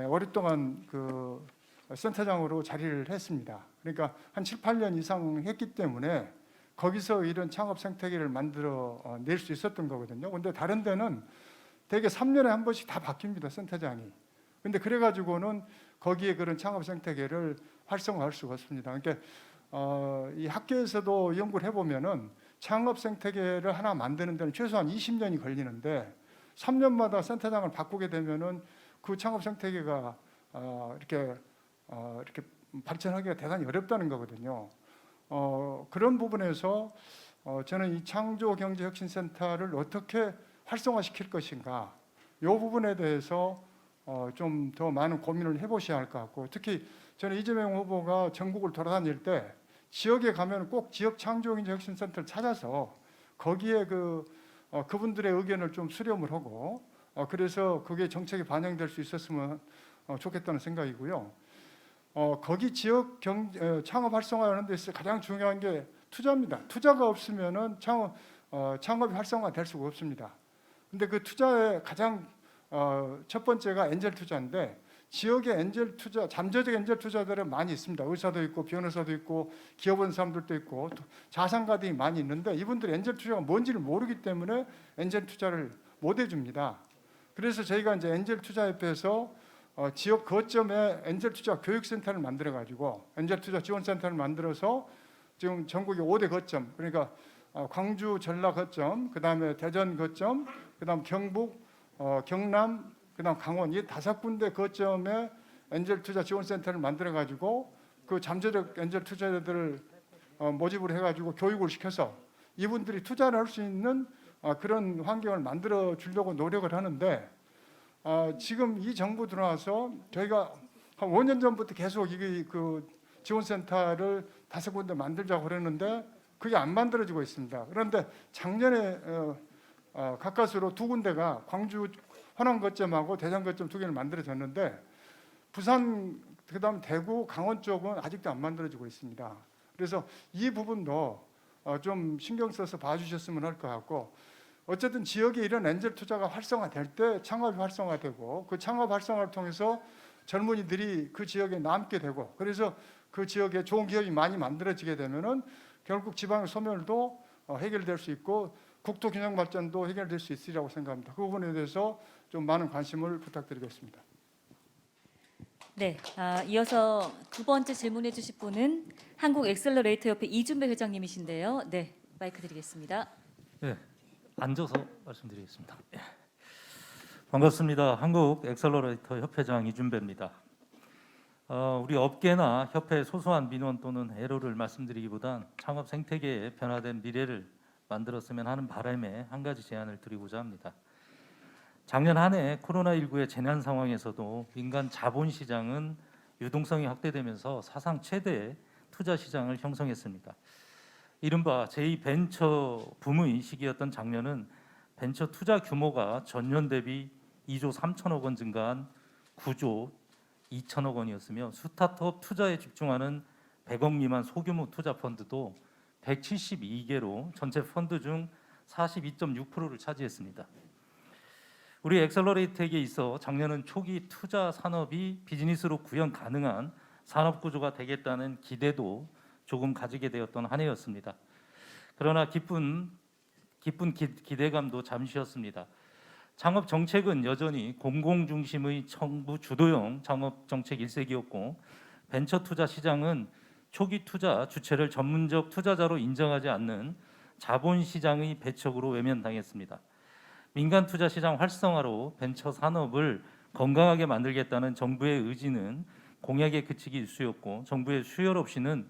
오랫동안 그 센터장으로 자리를 했습니다. 그러니까 한 7, 8년 이상 했기 때문에 거기서 이런 창업 생태계를 만들어 낼 수 있었던 거거든요. 근데 다른 데는 대개 3년에 한 번씩 다 바뀝니다, 센터장이. 근데 그래가지고는 거기에 그런 창업 생태계를 활성화할 수가 없습니다. 그러니까 이 학교에서도 연구를 해보면은 창업 생태계를 하나 만드는 데는 최소한 20년이 걸리는데 3년마다 센터장을 바꾸게 되면은 그 창업 생태계가 이렇게 발전하기가 대단히 어렵다는 거거든요. 그런 부분에서 저는 이 창조경제혁신센터를 어떻게 활성화시킬 것인가, 이 부분에 대해서 좀 더 많은 고민을 해보셔야 할 것 같고, 특히 저는 이재명 후보가 전국을 돌아다닐 때 지역에 가면 꼭 지역 창조경제혁신센터를 찾아서 거기에 그분들의 의견을 좀 수렴을 하고 그래서 그게 정책에 반영될 수 있었으면 좋겠다는 생각이고요. 거기 지역 창업 활성화하는 데서 가장 중요한 게 투자입니다. 투자가 없으면은 창업이 활성화될 수가 없습니다. 근데 그 투자의 가장 첫 번째가 엔젤 투자인데 지역의 엔젤 투자, 잠재적 엔젤 투자들은 많이 있습니다. 의사도 있고 변호사도 있고 기업원 사람들도 있고 자산가들이 많이 있는데 이분들이 엔젤 투자가 뭔지를 모르기 때문에 엔젤 투자를 못 해줍니다. 그래서 저희가 이제 엔젤 투자협회에서 지역 거점에 엔젤 투자 교육센터를 만들어 가지고 엔젤 투자 지원센터를 만들어서 지금 전국의 5대 거점, 그러니까 광주, 전라 거점, 그다음에 대전 거점, 그다음 경북, 경남, 그다음 강원, 이 5군데 거점에 엔젤 투자 지원센터를 만들어 가지고 그 잠재적 엔젤 투자자들을 모집을 해가지고 교육을 시켜서 이분들이 투자를 할 수 있는 그런 환경을 만들어 주려고 노력을 하는데 지금 이 정부 들어와서 저희가 한 5년 전부터 계속 그 지원센터를 5군데 만들자고 그랬는데 그게 안 만들어지고 있습니다. 그런데 작년에 가까스로 2군데가 광주 호남 거점하고 대전 거점 2개를 만들어졌는데 부산 그다음 대구 강원 쪽은 아직도 안 만들어지고 있습니다. 그래서 이 부분도 좀 신경 써서 봐주셨으면 할 것 같고, 어쨌든 지역에 이런 엔젤 투자가 활성화될 때 창업이 활성화되고 그 창업 활성화를 통해서 젊은이들이 그 지역에 남게 되고 그래서 그 지역에 좋은 기업이 많이 만들어지게 되면은 결국 지방의 소멸도 해결될 수 있고 국토 균형 발전도 해결될 수 있으리라고 생각합니다. 그 부분에 대해서 좀 많은 관심을 부탁드리겠습니다. 네, 이어서 두 번째 질문해 주실 분은 한국 엑셀러레이터 협회 이준배 회장님이신데요. 네, 마이크 드리겠습니다. 네, 앉아서 말씀드리겠습니다. 반갑습니다. 한국 엑셀러레이터 협회장 이준배입니다. 우리 업계나 협회 소소한 민원 또는 애로를 말씀드리기보단 창업 생태계의 변화된 미래를 만들었으면 하는 바람에 한 가지 제안을 드리고자 합니다. 작년 한 해 코로나19의 재난 상황에서도 민간 자본 시장은 유동성이 확대되면서 사상 최대의 투자 시장을 형성했습니다. 이른바 제2벤처 붐의 시기였던 작년은 벤처 투자 규모가 전년 대비 2조 3천억 원 증가한 9조 2천억 원이었으며 스타트업 투자에 집중하는 100억 미만 소규모 투자 펀드도 172개로 전체 펀드 중 42.6%를 차지했습니다. 우리 엑셀러레이터에게 있어 작년은 초기 투자 산업이 비즈니스로 구현 가능한 산업 구조가 되겠다는 기대도 조금 가지게 되었던 한 해였습니다. 그러나 기쁜 기쁜 기대감도 잠시였습니다. 창업 정책은 여전히 공공 중심의 정부 주도형 창업 정책 일색이었고, 벤처 투자 시장은 초기 투자 주체를 전문적 투자자로 인정하지 않는 자본 시장의 배척으로 외면당했습니다. 민간 투자 시장 활성화로 벤처 산업을 건강하게 만들겠다는 정부의 의지는 공약에 그치기 일쑤였고, 정부의 수혈 없이는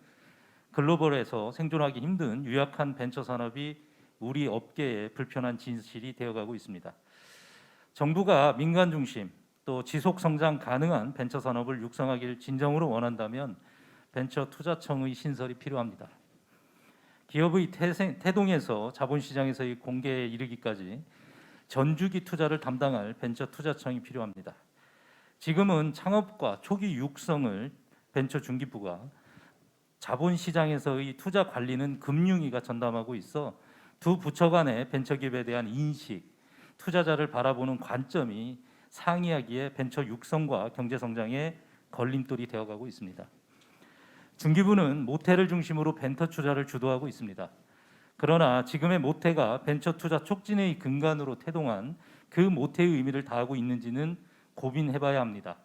글로벌에서 생존하기 힘든 유약한 벤처 산업이 우리 업계의 불편한 진실이 되어가고 있습니다. 정부가 민간 중심 또 지속 성장 가능한 벤처 산업을 육성하기를 진정으로 원한다면 벤처 투자청의 신설이 필요합니다. 기업의 태동에서 자본시장에서의 공개에 이르기까지 전주기 투자를 담당할 벤처 투자청이 필요합니다. 지금은 창업과 초기 육성을 벤처 중기부가, 자본시장에서의 투자 관리는 금융위가 전담하고 있어 두 부처 간의 벤처기업에 대한 인식, 투자자를 바라보는 관점이 상이하기에 벤처 육성과 경제성장에 걸림돌이 되어가고 있습니다. 중기부는 모태를 중심으로 벤처 투자를 주도하고 있습니다. 그러나 지금의 모태가 벤처 투자 촉진의 근간으로 태동한 그 모태의 의미를 다하고 있는지는 고민해봐야 합니다.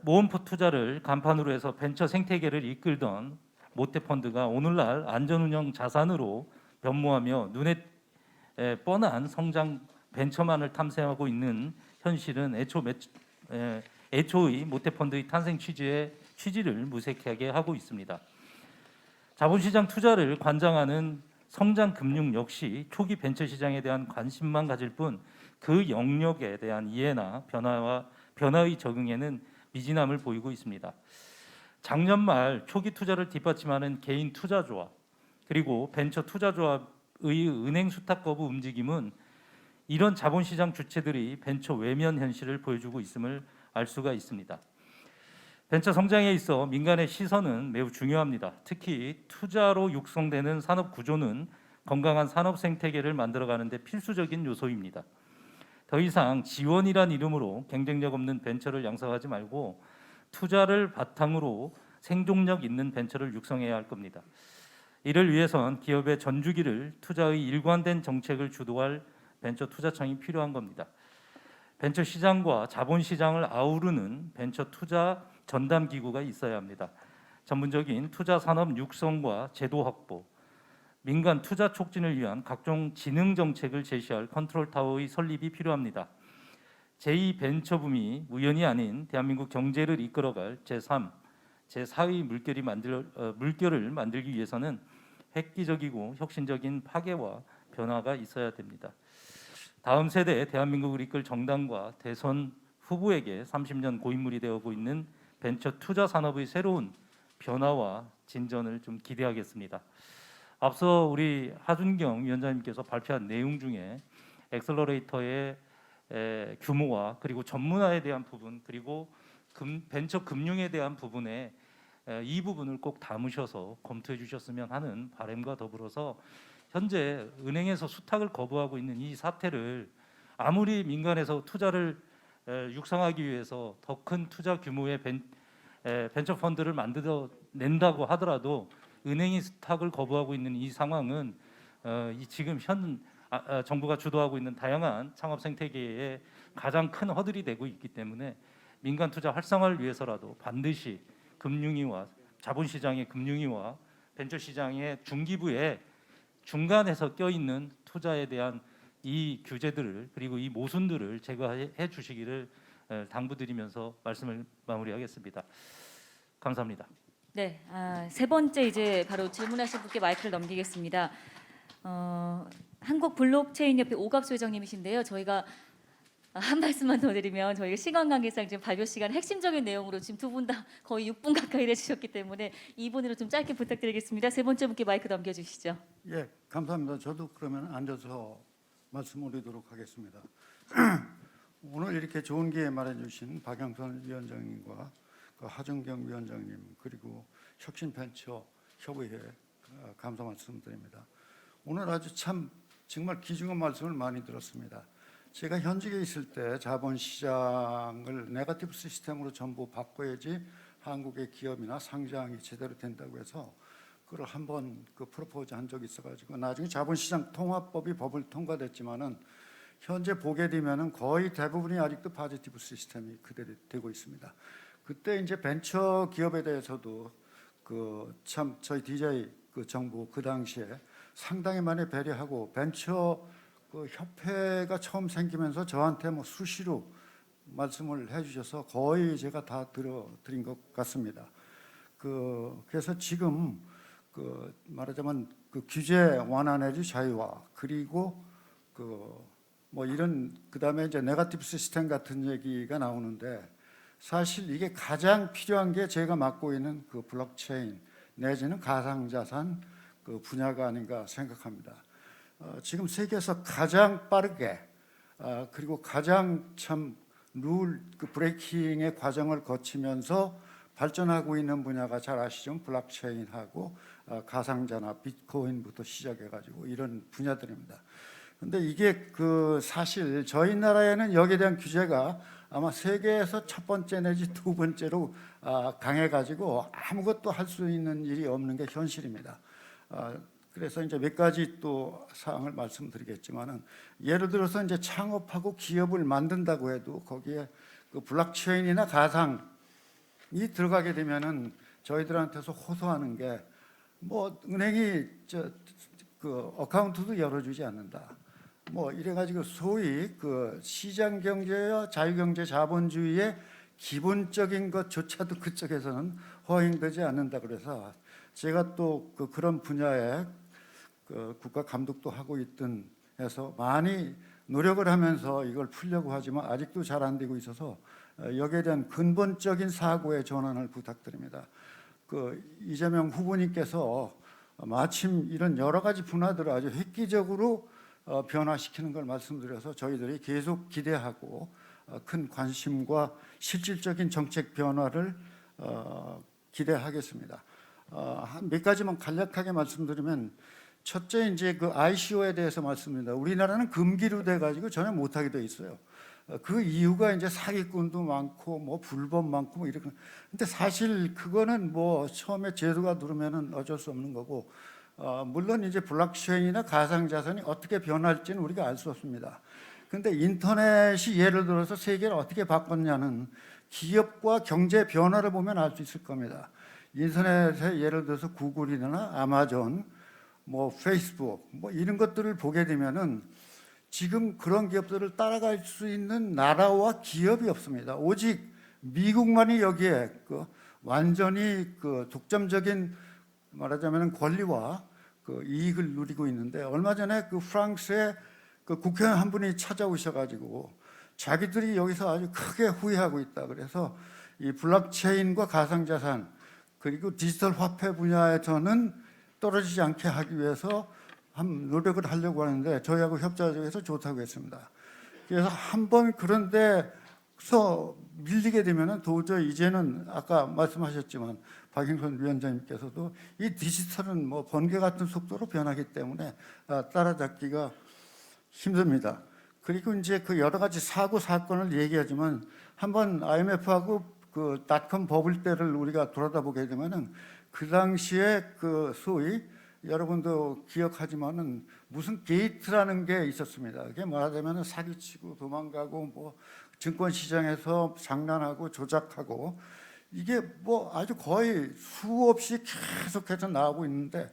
모험포 투자를 간판으로 해서 벤처 생태계를 이끌던 모태펀드가 오늘날 안전운영 자산으로 변모하며 눈에 뻔한 성장 벤처만을 탐색하고 있는 현실은 애초의 모태펀드의 탄생 취지를 무색하게 하고 있습니다. 자본시장 투자를 관장하는 성장금융 역시 초기 벤처 시장에 대한 관심만 가질 뿐 그 영역에 대한 이해나 변화의 적응에는 미진함을 보이고 있습니다. 작년 말 초기 투자를 뒷받침하는 개인 투자조합 그리고 벤처 투자조합의 은행 수탁 거부 움직임은 이런 자본시장 주체들이 벤처 외면 현실을 보여주고 있음을 알 수가 있습니다. 벤처 성장에 있어 민간의 시선은 매우 중요합니다. 특히 투자로 육성되는 산업 구조는 건강한 산업 생태계를 만들어가는 데 필수적인 요소입니다. 더 이상 지원이란 이름으로 경쟁력 없는 벤처를 양성하지 말고 투자를 바탕으로 생존력 있는 벤처를 육성해야 할 겁니다. 이를 위해선 기업의 전주기를 투자의 일관된 정책을 주도할 벤처 투자청이 필요한 겁니다. 벤처 시장과 자본 시장을 아우르는 벤처 투자 전담 기구가 있어야 합니다. 전문적인 투자 산업 육성과 제도 확보, 민간 투자 촉진을 위한 각종 지능 정책을 제시할 컨트롤 타워의 설립이 필요합니다. 제2벤처붐이 우연이 아닌 대한민국 경제를 이끌어갈 제3, 제4의 물결을 만들기 위해서는 획기적이고 혁신적인 파괴와 변화가 있어야 됩니다. 다음 세대 대한민국을 이끌 정당과 대선 후보에게 30년 고인물이 되어오고 있는 벤처 투자 산업의 새로운 변화와 진전을 좀 기대하겠습니다. 앞서 우리 하준경 위원장님께서 발표한 내용 중에 엑셀러레이터의 규모와 그리고 전문화에 대한 부분 그리고 벤처 금융에 대한 부분에 이 부분을 꼭 담으셔서 검토해 주셨으면 하는 바람과 더불어서 현재 은행에서 수탁을 거부하고 있는 이 사태를 아무리 민간에서 투자를 육성하기 위해서 더 큰 투자 규모의 벤처 펀드를 만들어낸다고 하더라도 은행이 수탁을 거부하고 있는 이 상황은 지금 정부가 주도하고 있는 다양한 창업 생태계에 가장 큰 허들이 되고 있기 때문에 민간 투자 활성화를 위해서라도 반드시 금융위와 자본시장의 금융위와 벤처시장의 중기부에 중간에서 껴있는 투자에 대한 이 규제들을 그리고 이 모순들을 제거해 주시기를 당부드리면서 말씀을 마무리하겠습니다. 감사합니다. 네, 세 번째 이제 바로 질문하신 분께 마이크를 넘기겠습니다. 한국 블록체인협회 오갑수 회장님이신데요. 저희가 한 말씀만 더 드리면 저희가 시간 관계상 지금 발표 시간 핵심적인 내용으로 지금 두 분 다 거의 6분 가까이 해주셨기 때문에 2분으로 좀 짧게 부탁드리겠습니다. 세 번째 분께 마이크 넘겨주시죠. 예, 감사합니다. 저도 그러면 앉아서 말씀 올리도록 하겠습니다. 오늘 이렇게 좋은 기회 마련해 주신 박영선 위원장님과 하준경 위원장님 그리고 혁신벤처협의회 감사 말씀드립니다. 오늘 아주 참 정말 귀중한 말씀을 많이 들었습니다. 제가 현직에 있을 때 자본시장을 네거티브 시스템으로 전부 바꿔야지 한국의 기업이나 상장이 제대로 된다고 해서 그걸 한번 프로포즈 한 적이 있어가지고 나중에 자본시장 통합법이 법을 통과됐지만은 현재 보게 되면은 거의 대부분이 아직도 파지티브 시스템이 그대로 되고 있습니다. 그때 이제 벤처 기업에 대해서도 참 저희 DJ 정부 그 당시에 상당히 많이 배려하고 벤처 협회가 처음 생기면서 저한테 뭐 수시로 말씀을 해주셔서 거의 제가 다 들어드린 것 같습니다. 그래서 지금 말하자면 규제 완화 내지 자유화 그리고 뭐 이런 그다음에 이제 네거티브 시스템 같은 얘기가 나오는데 사실 이게 가장 필요한 게 제가 맡고 있는 블록체인 내지는 가상자산 분야가 아닌가 생각합니다. 지금 세계에서 가장 빠르게 그리고 가장 참 룰 브레이킹의 과정을 거치면서 발전하고 있는 분야가 잘 아시죠? 블록체인하고 가상자나 비트코인부터 시작해가지고 이런 분야들입니다. 근데 이게 사실 저희 나라에는 여기에 대한 규제가 아마 세계에서 첫 번째 내지 두 번째로 강해가지고 아무것도 할 수 있는 일이 없는 게 현실입니다. 그래서 이제 몇 가지 또 사항을 말씀드리겠지만은 예를 들어서 이제 창업하고 기업을 만든다고 해도 거기에 블록체인이나 가상이 들어가게 되면은 저희들한테서 호소하는 게 뭐 은행이 어카운트도 열어주지 않는다. 뭐 이래가지고 소위 시장 경제와 자유경제 자본주의의 기본적인 것조차도 그쪽에서는 허용되지 않는다. 그래서 제가 또 그런 분야에 국가 감독도 하고 있던 해서 많이 노력을 하면서 이걸 풀려고 하지만 아직도 잘 안 되고 있어서 여기에 대한 근본적인 사고의 전환을 부탁드립니다. 이재명 후보님께서 마침 이런 여러 가지 분야들을 아주 획기적으로 변화시키는 걸 말씀드려서 저희들이 계속 기대하고 큰 관심과 실질적인 정책 변화를 기대하겠습니다. 한 몇 가지만 간략하게 말씀드리면 첫째 이제 ICO에 대해서 말씀드립니다. 우리나라는 금기로 돼가지고 전혀 못하게 돼 있어요. 그 이유가 이제 사기꾼도 많고 뭐 불법 많고 뭐 이렇게. 근데 사실 그거는 뭐 처음에 제도가 누르면은 어쩔 수 없는 거고, 물론 이제 블록체인이나 가상자산이 어떻게 변할지는 우리가 알 수 없습니다. 근데 인터넷이 예를 들어서 세계를 어떻게 바꿨냐는 기업과 경제 변화를 보면 알 수 있을 겁니다. 인터넷에 예를 들어서 구글이나 아마존, 뭐 페이스북, 뭐 이런 것들을 보게 되면은 지금 그런 기업들을 따라갈 수 있는 나라와 기업이 없습니다. 오직 미국만이 여기에 완전히 독점적인 말하자면 권리와 이익을 누리고 있는데, 얼마 전에 프랑스의 국회의원 한 분이 찾아오셔가지고 자기들이 여기서 아주 크게 후회하고 있다. 그래서 이 블록체인과 가상자산 그리고 디지털 화폐 분야에서는 떨어지지 않게 하기 위해서 한 노력을 하려고 하는데 저희하고 협조해서 좋다고 했습니다. 그래서 한번 그런 데서 밀리게 되면은 도저히 이제는 아까 말씀하셨지만 박영선 위원장님께서도 이 디지털은 뭐 번개 같은 속도로 변하기 때문에 따라잡기가 힘듭니다. 그리고 이제 여러 가지 사고 사건을 얘기하지만 한번 IMF하고 닷컴 버블 때를 우리가 돌아다보게 되면은 그 당시에 소위 여러분도 기억하지만은 무슨 게이트라는 게 있었습니다. 그게 말하자면 사기치고 도망가고 뭐 증권 시장에서 장난하고 조작하고 이게 뭐 아주 거의 수없이 계속해서 나오고 있는데,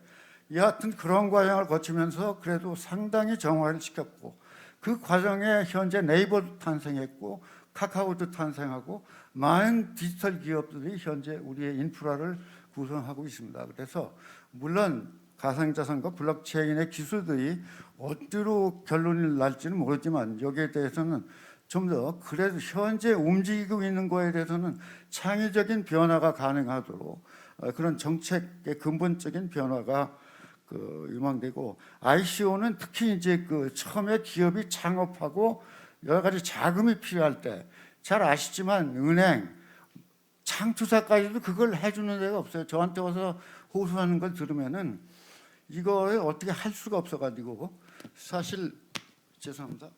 여하튼 그런 과정을 거치면서 그래도 상당히 정화를 시켰고 그 과정에 현재 네이버도 탄생했고 카카오도 탄생하고 많은 디지털 기업들이 현재 우리의 인프라를 구성하고 있습니다. 그래서 물론 가상자산과 블록체인의 기술들이 어디로 결론이 날지는 모르지만 여기에 대해서는 좀 더 그래도 현재 움직이고 있는 거에 대해서는 창의적인 변화가 가능하도록 그런 정책의 근본적인 변화가 유망되고, ICO는 특히 이제 처음에 기업이 창업하고 여러 가지 자금이 필요할 때 잘 아시지만 은행, 창투사까지도 그걸 해주는 데가 없어요. 저한테 와서 호소하는 걸 들으면은 이거를 어떻게 할 수가 없어가지고 사실 죄송합니다.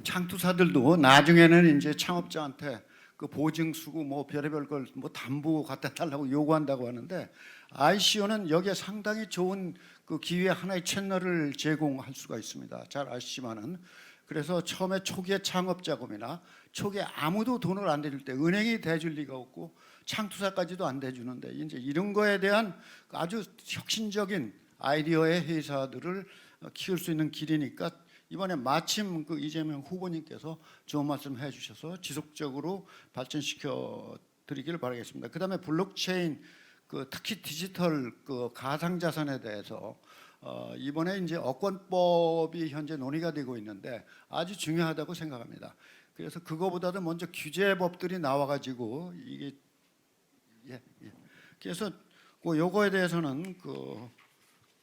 창투사들도 나중에는 이제 창업자한테 그 보증수고 뭐 별의별 걸 뭐 담보 갖다 달라고 요구한다고 하는데 ICO는 여기에 상당히 좋은 그 기회 하나의 채널을 제공할 수가 있습니다. 잘 아시지만은 그래서 처음에 초기에 창업 자금이나 초기에 아무도 돈을 안 대줄 때 은행이 대줄 리가 없고 창투사까지도 안 대주는데 이제 이런 거에 대한 아주 혁신적인 아이디어의 회사들을 키울 수 있는 길이니까 이번에 마침 그 이재명 후보님께서 좋은 말씀 해주셔서 지속적으로 발전시켜 드리기를 바라겠습니다. 그다음에 블록체인 그 특히 디지털 그 가상 자산에 대해서 이번에 이제 업권법이 현재 논의가 되고 있는데 아주 중요하다고 생각합니다. 그래서 그거보다도 먼저 규제법들이 나와가지고 이게 그래서 그 요거에 대해서는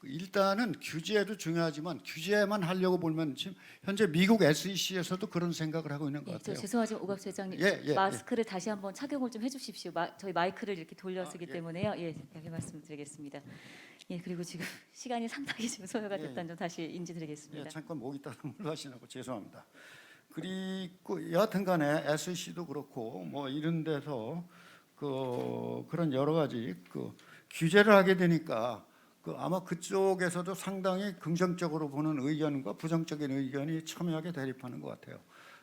일단은 규제도 중요하지만 규제만 하려고 보면 지금 현재 미국 SEC에서도 그런 생각을 하고 있는 것 예, 저 같아요. 죄송하지만 오갑 회장님 마스크를 다시 한번 착용을 좀 해주십시오. 저희 마이크를 이렇게 돌려쓰기 때문에요. 예, 이렇게 말씀드리겠습니다. 예, 그리고 지금 시간이 상당히 지금 소요가 됐다는 점 다시 인지드리겠습니다. 예, 잠깐 목이 따라 물러하시라고 죄송합니다. 그리고 여하튼간에 SEC도 그렇고 뭐 이런 데서 그런 여러 가지 규제를 하게 되니까 아마 그쪽에서도 상당히 긍정적으로 보는 의견과 부정적인 의견이 첨예하게 대립하는 것 같아요.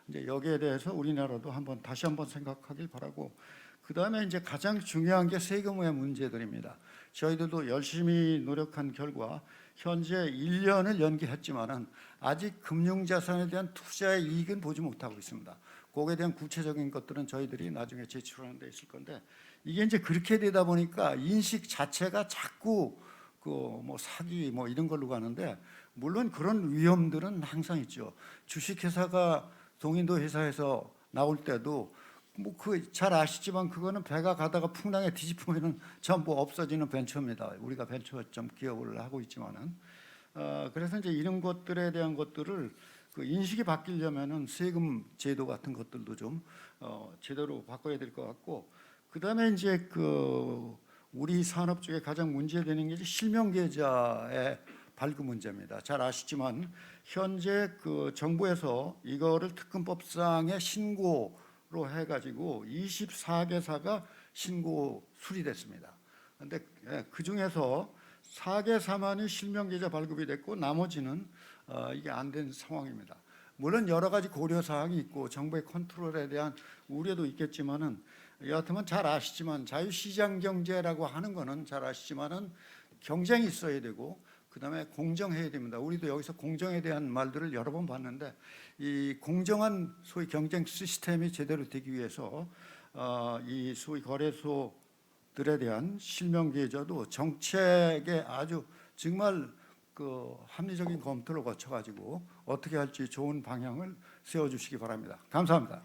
이제 여기에 대해서 우리나라도 다시 한번 생각하길 바라고 그다음에 이제 가장 중요한 게 세금의 문제들입니다. 저희들도 열심히 노력한 결과 현재 1년을 연기했지만은 아직 금융자산에 대한 투자의 이익은 보지 못하고 있습니다. 거기에 대한 구체적인 것들은 저희들이 나중에 제출하는 데 있을 건데 이게 이제 그렇게 되다 보니까 인식 자체가 자꾸 뭐 사기 뭐 이런 걸로 가는데 물론 그런 위험들은 항상 있죠. 주식회사가 동인도 회사에서 나올 때도 뭐 잘 아시지만 그거는 배가 가다가 풍랑에 뒤집으면은 전부 없어지는 벤처입니다. 우리가 벤처점 기업을 하고 있지만은 그래서 이제 이런 것들에 대한 것들을 인식이 바뀌려면은 세금 제도 같은 것들도 좀 제대로 바꿔야 될 것 같고 그다음에 이제 우리 산업 쪽에 가장 문제되는 게 이제 실명 계좌의 발급 문제입니다. 잘 아시지만 현재 정부에서 이거를 특검법상의 신고로 해가지고 24개사가 신고 수리됐습니다. 그런데 그 중에서 4개사만이 실명 계좌 발급이 됐고 나머지는 이게 안 된 상황입니다. 물론 여러 가지 고려 사항이 있고 정부의 컨트롤에 대한 우려도 있겠지만은 여하튼 잘 아시지만 자유시장 경제라고 하는 거는 잘 아시지만은 경쟁이 있어야 되고 그다음에 공정해야 됩니다. 우리도 여기서 공정에 대한 말들을 여러 번 봤는데 이 공정한 소위 경쟁 시스템이 제대로 되기 위해서 이 소위 거래소들에 대한 실명 계좌도 정책에 아주 정말 합리적인 검토를 거쳐가지고 어떻게 할지 좋은 방향을 세워주시기 바랍니다. 감사합니다.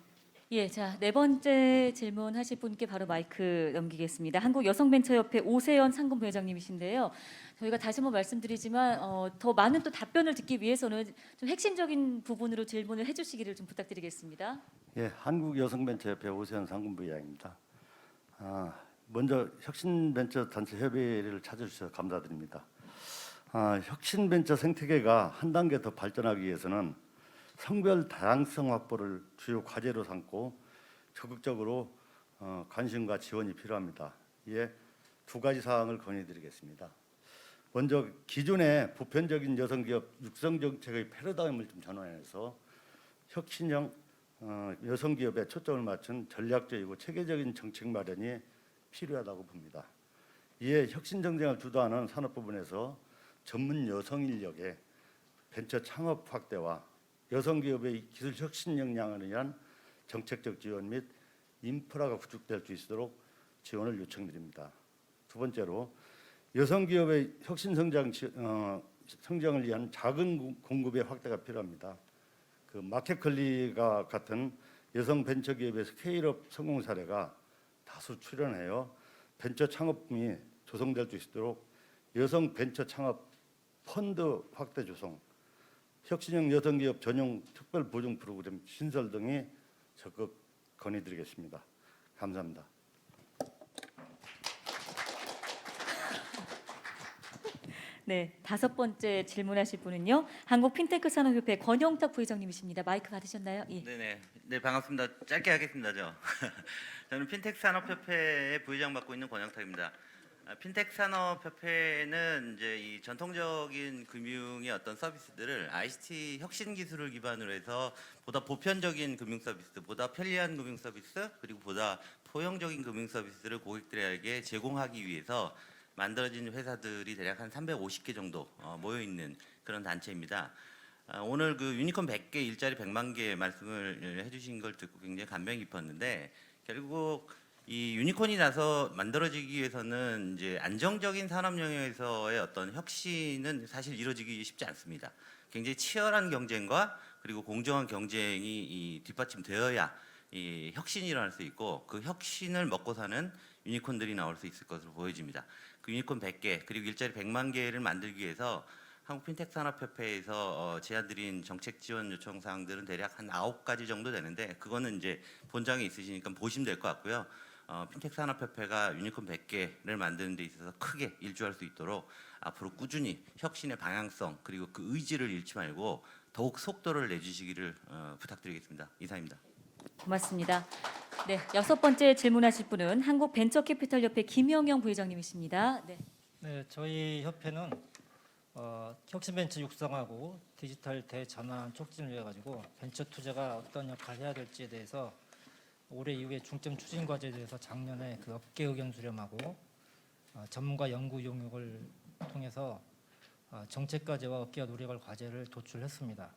예, 자, 네 번째 질문하실 분께 바로 마이크 넘기겠습니다. 한국여성벤처협회 오세연 상근부회장님이신데요. 저희가 다시 한번 말씀드리지만 더 많은 또 답변을 듣기 위해서는 좀 핵심적인 부분으로 질문을 해주시기를 좀 부탁드리겠습니다. 예, 한국여성벤처협회 오세현 상근부회장입니다. 먼저 혁신벤처단체협의회를 찾아주셔서 감사드립니다. 혁신벤처 생태계가 한 단계 더 발전하기 위해서는 성별 다양성 확보를 주요 과제로 삼고 적극적으로 관심과 지원이 필요합니다. 이에 두 가지 사항을 건의드리겠습니다. 먼저 기존의 보편적인 여성기업 육성 정책의 패러다임을 좀 전환해서 혁신형 여성기업에 초점을 맞춘 전략적이고 체계적인 정책 마련이 필요하다고 봅니다. 이에 혁신 정책을 주도하는 산업 부분에서 전문 여성 인력의 벤처 창업 확대와 여성기업의 기술 혁신 역량을 위한 정책적 지원 및 인프라가 구축될 수 있도록 지원을 요청드립니다. 두 번째로 여성기업의 혁신 성장을 위한 자금 공급의 확대가 필요합니다. 마켓컬리가 같은 여성 벤처기업의 스케일업 성공 사례가 다수 출연하여 벤처 창업붐이 조성될 수 있도록 여성 벤처 창업 펀드 확대 조성, 혁신형 여성기업 전용 특별 보증 프로그램 신설 등이 적극 건의드리겠습니다. 감사합니다. 네, 5번째 질문하실 분은요. 한국 핀테크 산업협회 권영탁 부회장님이십니다. 마이크 받으셨나요? 예. 네, 반갑습니다. 짧게 하겠습니다. 저는 핀텍 산업협회의 부회장 맡고 있는 권영탁입니다. 핀텍 산업협회는 이제 이 전통적인 금융의 어떤 서비스들을 ICT 혁신 기술을 기반으로 해서 보다 보편적인 금융 서비스, 보다 편리한 금융 서비스, 그리고 보다 포용적인 금융 서비스를 고객들에게 제공하기 위해서 만들어진 회사들이 대략 한 350개 정도 모여 있는 그런 단체입니다. 오늘 그 유니콘 100개, 일자리 100만 개 말씀을 해주신 걸 듣고 굉장히 감명이 깊었는데, 결국 이 유니콘이 나서 만들어지기 위해서는 이제 안정적인 산업 영역에서의 어떤 혁신은 사실 이루어지기 쉽지 않습니다. 굉장히 치열한 경쟁과 그리고 공정한 경쟁이 이 뒷받침되어야 이 혁신이 일어날 수 있고, 그 혁신을 먹고 사는 유니콘들이 나올 수 있을 것으로 보여집니다. 그 유니콘 100개 그리고 일자리 100만 개를 만들기 위해서 한국 핀텍 산업협회에서 제안드린 정책 지원 요청 사항들은 대략 한 9가지 정도 되는데, 그거는 이제 본장에 있으시니까 보시면 될 것 같고요. 핀텍 산업협회가 유니콘 100개를 만드는 데 있어서 크게 일조할 수 있도록 앞으로 꾸준히 혁신의 방향성 그리고 그 의지를 잃지 말고 더욱 속도를 내주시기를 부탁드리겠습니다. 이상입니다. 고맙습니다. 네, 6번째 질문하실 분은 한국 벤처캐피털협회 김영영 부회장님이십니다. 네. 네, 저희 협회는 혁신벤처 육성하고 디지털 대전환 촉진을 위해 가지고 벤처 투자가 어떤 역할을 해야 될지에 대해서 올해 이후에 중점 추진 과제에 대해서 작년에 그 업계 의견 수렴하고 전문가 연구 용역을 통해서 정책 과제와 업계와 노력할 과제를 도출했습니다.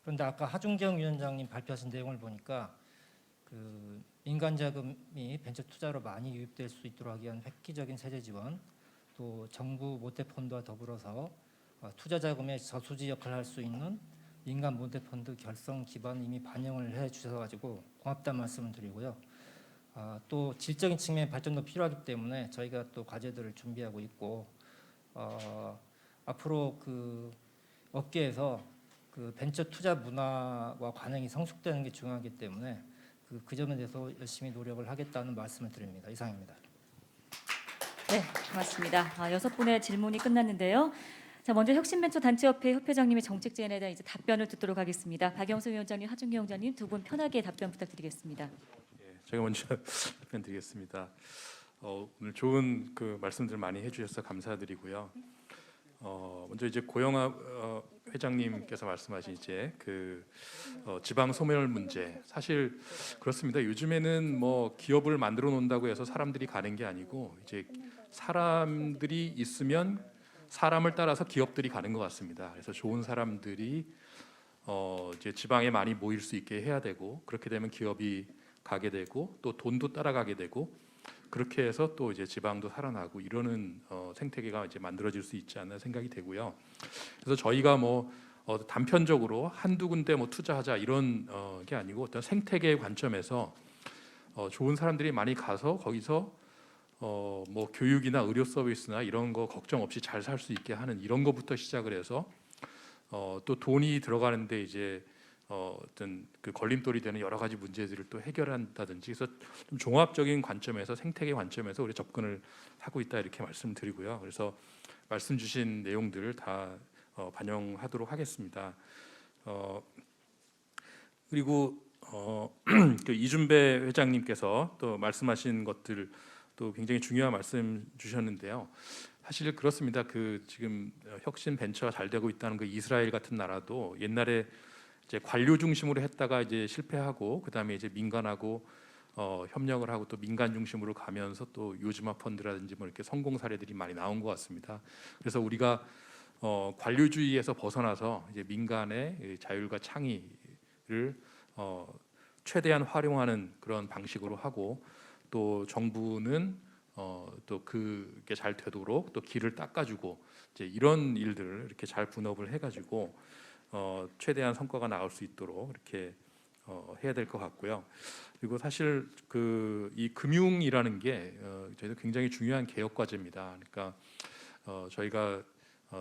그런데 아까 하준경 위원장님 발표하신 내용을 보니까 그 민간 자금이 벤처 투자로 많이 유입될 수 있도록 하기 위한 획기적인 세제 지원, 또 정부 모태펀드와 더불어서 투자 자금의 저수지 역할을 할 수 있는 민간 모태펀드 결성 기반 이미 반영을 해 주셔가지고 고맙다는 말씀을 드리고요. 또 질적인 측면의 발전도 필요하기 때문에 저희가 또 과제들을 준비하고 있고, 앞으로 그 업계에서 그 벤처 투자 문화와 관행이 성숙되는 게 중요하기 때문에 그 점에 대해서 열심히 노력을 하겠다는 말씀을 드립니다. 이상입니다. 네, 고맙습니다. 6분의 질문이 끝났는데요. 자, 먼저 혁신벤처단체협회 협회장님의 정책 제안에 대한 이제 답변을 듣도록 하겠습니다. 박영수 위원장님, 하준경 위원장님 두 분 편하게 답변 부탁드리겠습니다. 예, 제가 먼저 답변드리겠습니다. 오늘 좋은 그 말씀들 많이 해주셔서 감사드리고요. 먼저 이제 고영학 회장님께서 말씀하신 이제 그 지방 소멸 문제, 사실 그렇습니다. 요즘에는 뭐 기업을 만들어 놓는다고 해서 사람들이 가는 게 아니고 이제 사람들이 있으면 사람을 따라서 기업들이 가는 것 같습니다. 그래서 좋은 사람들이 이제 지방에 많이 모일 수 있게 해야 되고, 그렇게 되면 기업이 가게 되고 또 돈도 따라가게 되고, 그렇게 해서 또 이제 지방도 살아나고 이러는 생태계가 이제 만들어질 수 있지 않나 생각이 되고요. 그래서 저희가 뭐 단편적으로 한두 군데 뭐 투자하자 이런 게 아니고, 어떤 생태계 관점에서 좋은 사람들이 많이 가서 거기서 뭐 교육이나 의료 서비스나 이런 거 걱정 없이 잘 살 수 있게 하는 이런 거부터 시작을 해서 또 돈이 들어가는데 이제 어떤 그 걸림돌이 되는 여러 가지 문제들을 또 해결한다든지, 그래서 좀 종합적인 관점에서 생태계 관점에서 우리 접근을 하고 있다 이렇게 말씀드리고요. 그래서 말씀 주신 내용들을 다 반영하도록 하겠습니다. 그리고 그 이준배 회장님께서 또 말씀하신 것들 또 굉장히 중요한 말씀 주셨는데요. 사실 그렇습니다. 그 지금 혁신 벤처가 잘 되고 있다는 그 이스라엘 같은 나라도 옛날에 이제 관료 중심으로 했다가 이제 실패하고, 그다음에 이제 민간하고 협력을 하고 또 민간 중심으로 가면서 또 요즈마 펀드라든지 뭐 이렇게 성공 사례들이 많이 나온 것 같습니다. 그래서 우리가 관료주의에서 벗어나서 이제 민간의 자율과 창의를 최대한 활용하는 그런 방식으로 하고, 또 정부는 또 그게 잘 되도록 또 길을 닦아주고, 이제 이런 일들을 이렇게 잘 분업을 해가지고 최대한 성과가 나올 수 있도록 이렇게 해야 될 것 같고요. 그리고 사실 그 이 금융이라는 게 저희도 굉장히 중요한 개혁 과제입니다. 그러니까 저희가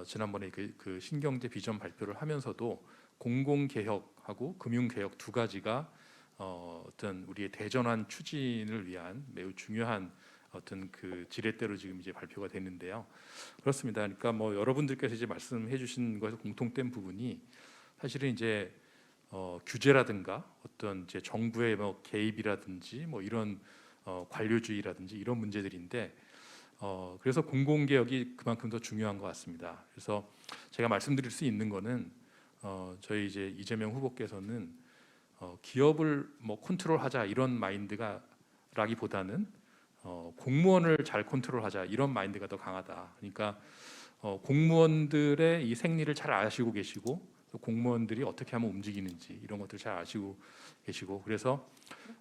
지난번에 그 신경제 비전 발표를 하면서도 공공 개혁하고 금융 개혁 두 가지가 어떤 우리의 대전환 추진을 위한 매우 중요한 어떤 그 지렛대로 지금 이제 발표가 됐는데요. 그렇습니다. 그러니까 뭐 여러분들께서 이제 말씀해주신 것에 공통된 부분이 사실은 이제 규제라든가 어떤 이제 정부의 뭐 개입이라든지 뭐 이런 관료주의라든지 이런 문제들인데 그래서 공공개혁이 그만큼 더 중요한 것 같습니다. 그래서 제가 말씀드릴 수 있는 거는 저희 이제 이재명 후보께서는 기업을 뭐 컨트롤하자 이런 마인드가 라기보다는 공무원을 잘 컨트롤하자 이런 마인드가 더 강하다. 그러니까 공무원들의 이 생리를 잘 아시고 계시고 또 공무원들이 어떻게 하면 움직이는지 이런 것들 잘 아시고 계시고 그래서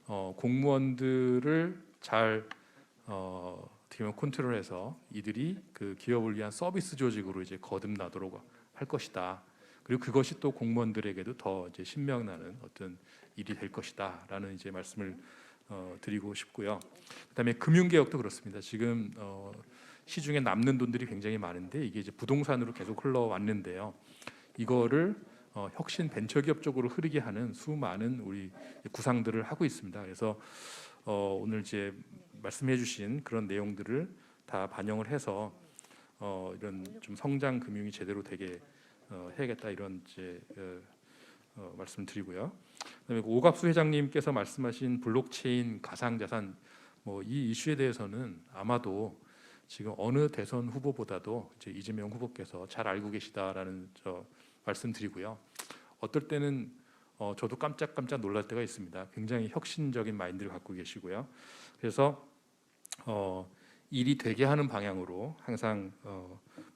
공무원들을 잘 어떻게 보면 컨트롤해서 이들이 그 기업을 위한 서비스 조직으로 이제 거듭나도록 할 것이다. 그리고 그것이 또 공무원들에게도 더 이제 신명나는 어떤 일이 될 것이다라는 이제 말씀을 드리고 싶고요. 그다음에 금융개혁도 그렇습니다. 지금 시중에 남는 돈들이 굉장히 많은데 이게 이제 부동산으로 계속 흘러왔는데요. 이거를 혁신 벤처기업 쪽으로 흐르게 하는 수많은 우리 구상들을 하고 있습니다. 그래서 오늘 이제 말씀해주신 그런 내용들을 다 반영을 해서 이런 좀 성장 금융이 제대로 되게 해야겠다 이런 이제 말씀드리고요. 그다음에 오갑수 회장님께서 말씀하신 블록체인 가상자산 뭐 이 이슈에 대해서는 아마도 지금 어느 대선 후보보다도 이제 이재명 후보께서 잘 알고 계시다라는 말씀드리고요. 어떨 때는 저도 깜짝깜짝 놀랄 때가 있습니다. 굉장히 혁신적인 마인드를 갖고 계시고요. 그래서 일이 되게 하는 방향으로 항상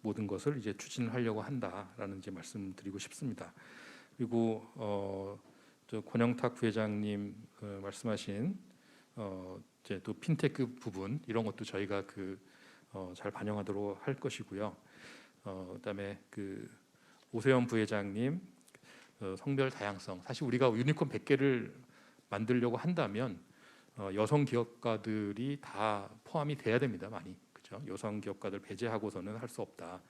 모든 것을 이제 추진하려고 한다라는 이제 말씀드리고 싶습니다. 그리고 저 권영탁 부회장님 말씀하신 이제 또 핀테크 부분 이런 것도 저희가 잘 반영하도록 할 것이고요. 그다음에 그 오세훈 부회장님 성별 다양성 사실 우리가 유니콘 100개를 만들려고 한다면 여성 기업가들이 다 포함이 돼야 됩니다. 많이 그죠? 여성 기업가들 배제하고서는 할 수 없다.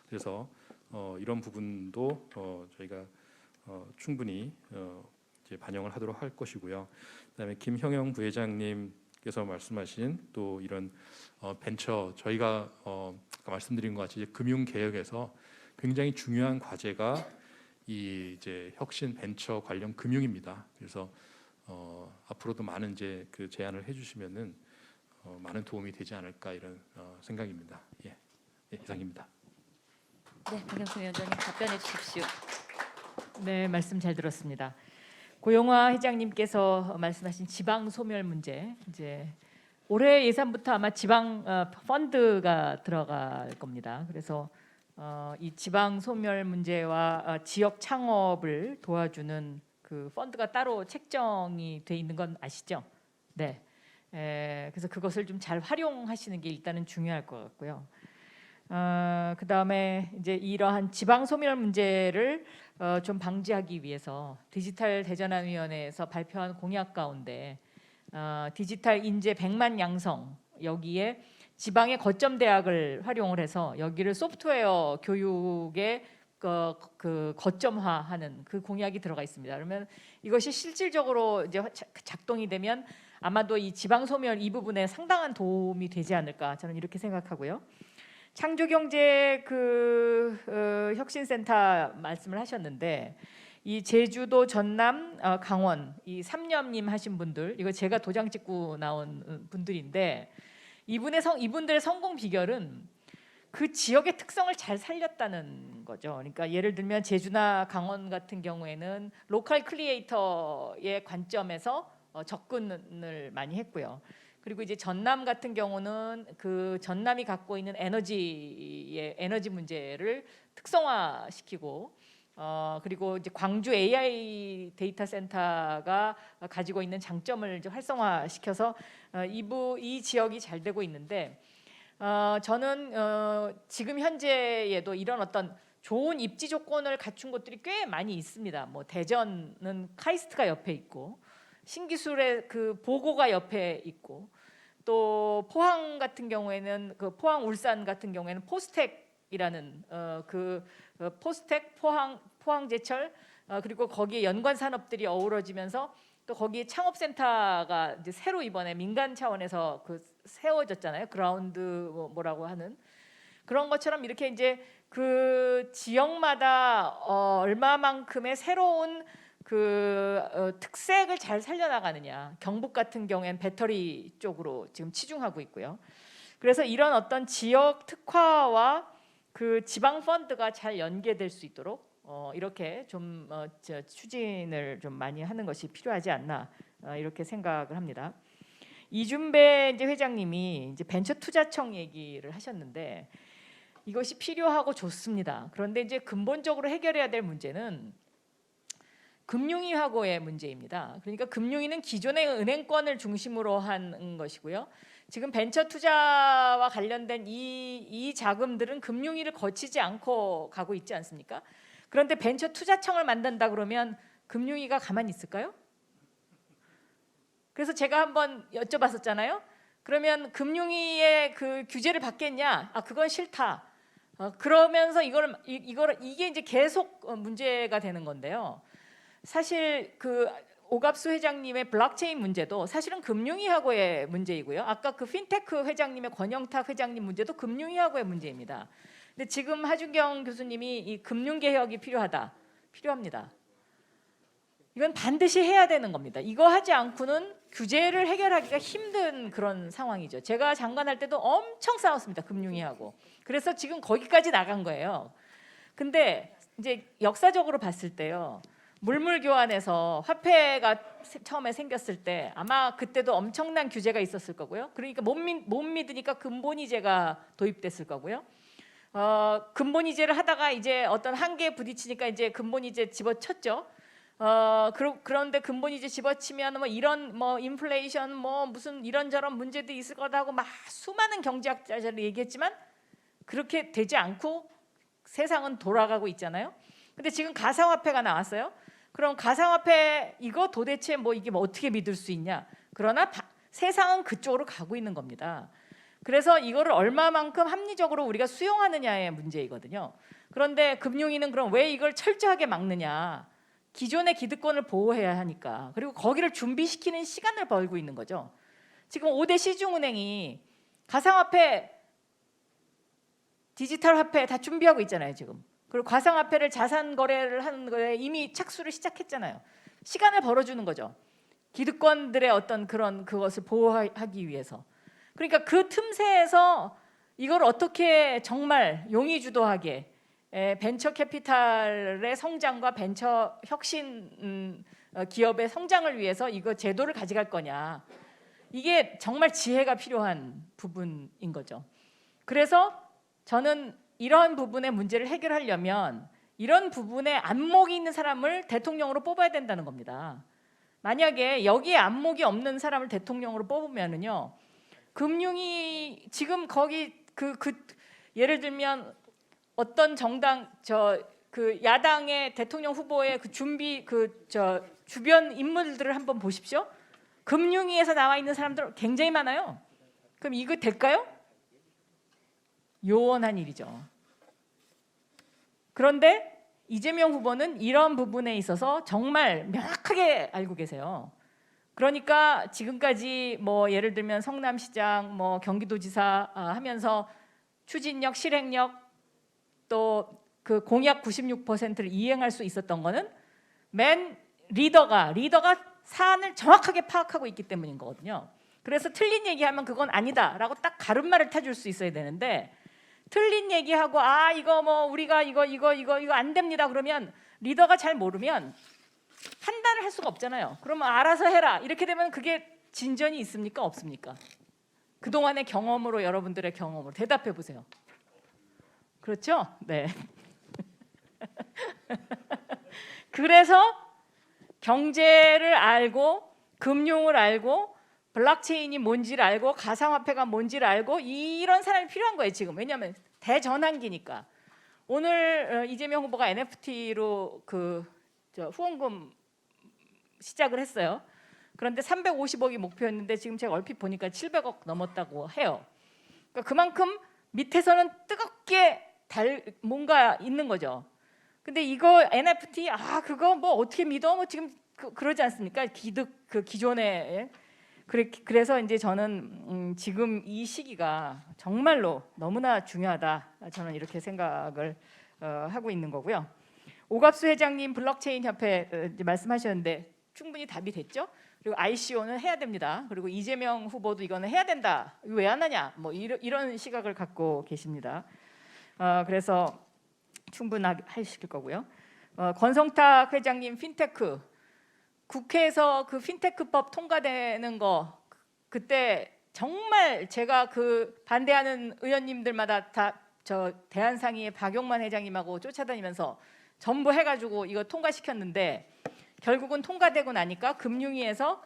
그래서 이런 부분도 저희가 충분히 이제 반영을 하도록 할 것이고요. 그다음에 김형영 부회장님께서 말씀하신 또 이런 벤처 저희가 아까 말씀드린 것 같이 금융 개혁에서 굉장히 중요한 과제가 이 이제 혁신 벤처 관련 금융입니다. 그래서 앞으로도 많은 이제 그 제안을 해주시면은 많은 도움이 되지 않을까 이런 생각입니다. 예, 이상입니다. 네, 박영선 위원장님 답변해 주십시오. 네, 말씀 잘 들었습니다. 고용화 회장님께서 말씀하신 지방 소멸 문제 이제 올해 예산부터 아마 지방 펀드가 들어갈 겁니다. 그래서 이 지방 소멸 문제와 지역 창업을 도와주는 그 펀드가 따로 책정이 돼 있는 건 아시죠? 네. 그래서 그것을 좀 잘 활용하시는 게 일단은 중요할 것 같고요. 그 다음에 이제 이러한 지방 소멸 문제를 좀 방지하기 위해서 디지털 대전환위원회에서 발표한 공약 가운데 디지털 인재 100만 양성 여기에 지방의 거점 대학을 활용을 해서 여기를 소프트웨어 교육의 그 거점화하는 그 공약이 들어가 있습니다. 그러면 이것이 실질적으로 이제 작동이 되면 아마도 이 지방 소멸 이 부분에 상당한 도움이 되지 않을까 저는 이렇게 생각하고요. 창조경제 혁신센터 말씀을 하셨는데 이 제주도, 전남, 강원 이 3년님 하신 분들 이거 제가 도장 찍고 나온 분들인데 이분들의 성공 비결은 그 지역의 특성을 잘 살렸다는 거죠. 그러니까 예를 들면 제주나 강원 같은 경우에는 로컬 크리에이터의 관점에서 접근을 많이 했고요. 그리고 이제 전남 같은 경우는 그 전남이 갖고 있는 에너지 문제를 특성화시키고 그리고 이제 광주 AI 데이터 센터가 가지고 있는 장점을 이제 활성화시켜서 이 지역이 잘 되고 있는데 저는 지금 현재에도 이런 어떤 좋은 입지 조건을 갖춘 곳들이 꽤 많이 있습니다. 뭐 대전은 카이스트가 옆에 있고 신기술의 그 보고가 옆에 있고 또 포항 같은 경우에는 그 포항 울산 같은 경우에는 포스텍이라는 포스텍 포항제철 그리고 거기에 연관 산업들이 어우러지면서 또 거기 창업센터가 이제 새로 이번에 민간 차원에서 그 세워졌잖아요. 그라운드 뭐라고 하는 그런 것처럼 이렇게 이제 그 지역마다 얼마만큼의 새로운 그 특색을 잘 살려나가느냐. 경북 같은 경우엔 배터리 쪽으로 지금 치중하고 있고요. 그래서 이런 어떤 지역 특화와 그 지방 펀드가 잘 연계될 수 있도록 이렇게 좀 추진을 좀 많이 하는 것이 필요하지 않나 이렇게 생각을 합니다. 이준배 이제 회장님이 이제 벤처투자청 얘기를 하셨는데 이것이 필요하고 좋습니다. 그런데 이제 근본적으로 해결해야 될 문제는 금융위하고의 문제입니다. 그러니까 금융위는 기존의 은행권을 중심으로 한 것이고요. 지금 벤처 투자와 관련된 이 자금들은 금융위를 거치지 않고 가고 있지 않습니까? 그런데 벤처 투자청을 만든다 그러면 금융위가 가만히 있을까요? 그래서 제가 한번 여쭤봤었잖아요. 그러면 금융위의 그 규제를 받겠냐? 아, 그건 싫다. 그러면서 이게 이제 계속 문제가 되는 건데요. 사실 그 오갑수 회장님의 블록체인 문제도 사실은 금융위하고의 문제이고요. 아까 그 핀테크 회장님의 권영탁 회장님 문제도 금융위하고의 문제입니다. 근데 지금 하준경 교수님이 이 금융개혁이 필요합니다. 이건 반드시 해야 되는 겁니다. 이거 하지 않고는 규제를 해결하기가 힘든 그런 상황이죠. 제가 장관할 때도 엄청 싸웠습니다. 금융위하고. 그래서 지금 거기까지 나간 거예요. 근데 이제 역사적으로 봤을 때요. 물물 교환에서 화폐가 처음에 생겼을 때 아마 그때도 엄청난 규제가 있었을 거고요. 그러니까 못 믿으니까 근본이제가 도입됐을 거고요. 근본이제를 하다가 이제 어떤 한계에 부딪히니까 이제 근본이제 집어쳤죠. 그런데 근본이제 집어치면 뭐 이런 뭐 인플레이션 뭐 무슨 이런저런 문제도 있을 거다고 막 수많은 경제학자들이 얘기했지만 그렇게 되지 않고 세상은 돌아가고 있잖아요. 근데 지금 가상화폐가 나왔어요. 그럼 가상화폐 이거 도대체 뭐 이게 뭐 어떻게 믿을 수 있냐? 그러나 세상은 그쪽으로 가고 있는 겁니다. 그래서 이거를 얼마만큼 합리적으로 우리가 수용하느냐의 문제이거든요. 그런데 금융위는 그럼 왜 이걸 철저하게 막느냐? 기존의 기득권을 보호해야 하니까. 그리고 거기를 준비시키는 시간을 벌고 있는 거죠. 지금 5대 시중은행이 가상화폐, 디지털 화폐 다 준비하고 있잖아요, 지금. 그리고 가상화폐를 자산 거래를 하는 거에 이미 착수를 시작했잖아요. 시간을 벌어주는 거죠. 기득권들의 어떤 그것을 보호하기 위해서. 그러니까 그 틈새에서 이걸 어떻게 정말 용의주도하게 벤처 캐피탈의 성장과 벤처 혁신 기업의 성장을 위해서 이거 제도를 가져갈 거냐. 이게 정말 지혜가 필요한 부분인 거죠. 그래서 저는 이런 부분의 문제를 해결하려면 이런 부분에 안목이 있는 사람을 대통령으로 뽑아야 된다는 겁니다. 만약에 여기에 안목이 없는 사람을 대통령으로 뽑으면은요, 금융이 지금 거기 예를 들면 어떤 정당 그 야당의 대통령 후보의 그 준비 주변 인물들을 한번 보십시오. 금융위에서 나와 있는 사람들 굉장히 많아요. 그럼 이거 될까요? 요원한 일이죠. 그런데 이재명 후보는 이런 부분에 있어서 정말 명확하게 알고 계세요. 그러니까 지금까지 뭐 예를 들면 성남시장, 뭐 경기도지사 하면서 추진력, 실행력 또 그 공약 96%를 이행할 수 있었던 거는 맨 리더가 사안을 정확하게 파악하고 있기 때문인 거거든요. 그래서 틀린 얘기하면 그건 아니다라고 딱 가름말을 타줄 수 있어야 되는데 틀린 얘기하고 이거 뭐 우리가 이거 안 됩니다 그러면 리더가 잘 모르면 판단을 할 수가 없잖아요. 그러면 알아서 해라 이렇게 되면 그게 진전이 있습니까 없습니까? 그동안의 경험으로 여러분들의 경험으로 대답해 보세요. 그렇죠? 네. 그래서 경제를 알고 금융을 알고 블록체인이 뭔지를 알고 가상화폐가 뭔지를 알고 이런 사람이 필요한 거예요 지금. 왜냐하면 대전환기니까. 오늘 이재명 후보가 NFT로 후원금 시작을 했어요. 그런데 350억이 목표였는데 지금 제가 얼핏 보니까 700억 넘었다고 해요. 그러니까 그만큼 밑에서는 뜨겁게 뭔가 있는 거죠. 근데 이거 NFT 그거 뭐 어떻게 믿어? 뭐 지금 그러지 않습니까? 그 기존에 그래서 이제 저는 지금 이 시기가 정말로 너무나 중요하다. 저는 이렇게 생각을 하고 있는 거고요. 오갑수 회장님 블록체인 협회 이제 말씀하셨는데 충분히 답이 됐죠. 그리고 ICO는 해야 됩니다. 그리고 이재명 후보도 이거는 해야 된다. 이거 왜 안 하냐? 뭐 이런 시각을 갖고 계십니다. 그래서 충분하게 하실 거고요. 권성탁 회장님 핀테크 국회에서 그 핀테크법 통과되는 거 그때 정말 제가 그 반대하는 의원님들마다 다 저 대한상의의 박용만 회장님하고 쫓아다니면서 전부 해가지고 이거 통과시켰는데 결국은 통과되고 나니까 금융위에서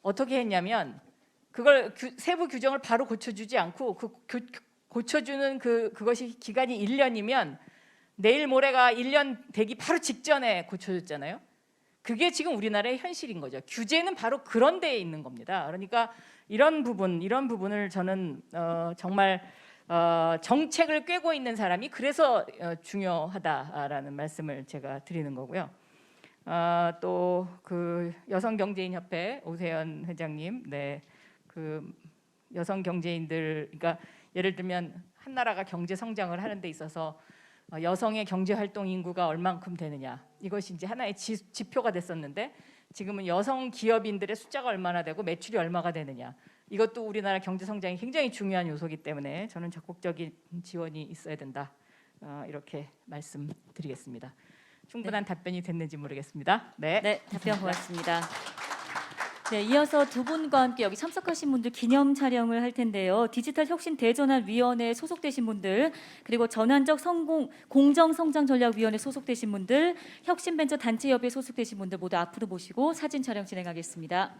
어떻게 했냐면 그걸 세부 규정을 바로 고쳐주지 않고 고쳐주는 그것이 기간이 1년이면 내일 모레가 1년 되기 바로 직전에 고쳐줬잖아요. 그게 지금 우리나라의 현실인 거죠. 규제는 바로 그런 데에 있는 겁니다. 그러니까 이런 부분을 저는 정말 정책을 꿰고 있는 사람이 그래서 중요하다라는 말씀을 제가 드리는 거고요. 또 그 여성경제인협회 오세연 회장님, 네, 그 여성경제인들, 그러니까 예를 들면 한 나라가 경제 성장을 하는 데 있어서 여성의 경제 활동 인구가 얼만큼 되느냐 이것이 이제 하나의 지표가 됐었는데 지금은 여성 기업인들의 숫자가 얼마나 되고 매출이 얼마가 되느냐 이것도 우리나라 경제 성장이 굉장히 중요한 요소이기 때문에 저는 적극적인 지원이 있어야 된다. 이렇게 말씀드리겠습니다. 충분한 답변이 됐는지 모르겠습니다. 네, 네, 답변 고맙습니다. 네, 이어서 두 분과 함께 여기 참석하신 분들 기념 촬영을 할 텐데요. 디지털 혁신 대전환 위원회에 소속되신 분들, 그리고 전환적 공정 성장 전략 위원회 소속되신 분들, 혁신 벤처 단체 협의회 소속되신 분들 모두 앞으로 모시고 사진 촬영 진행하겠습니다.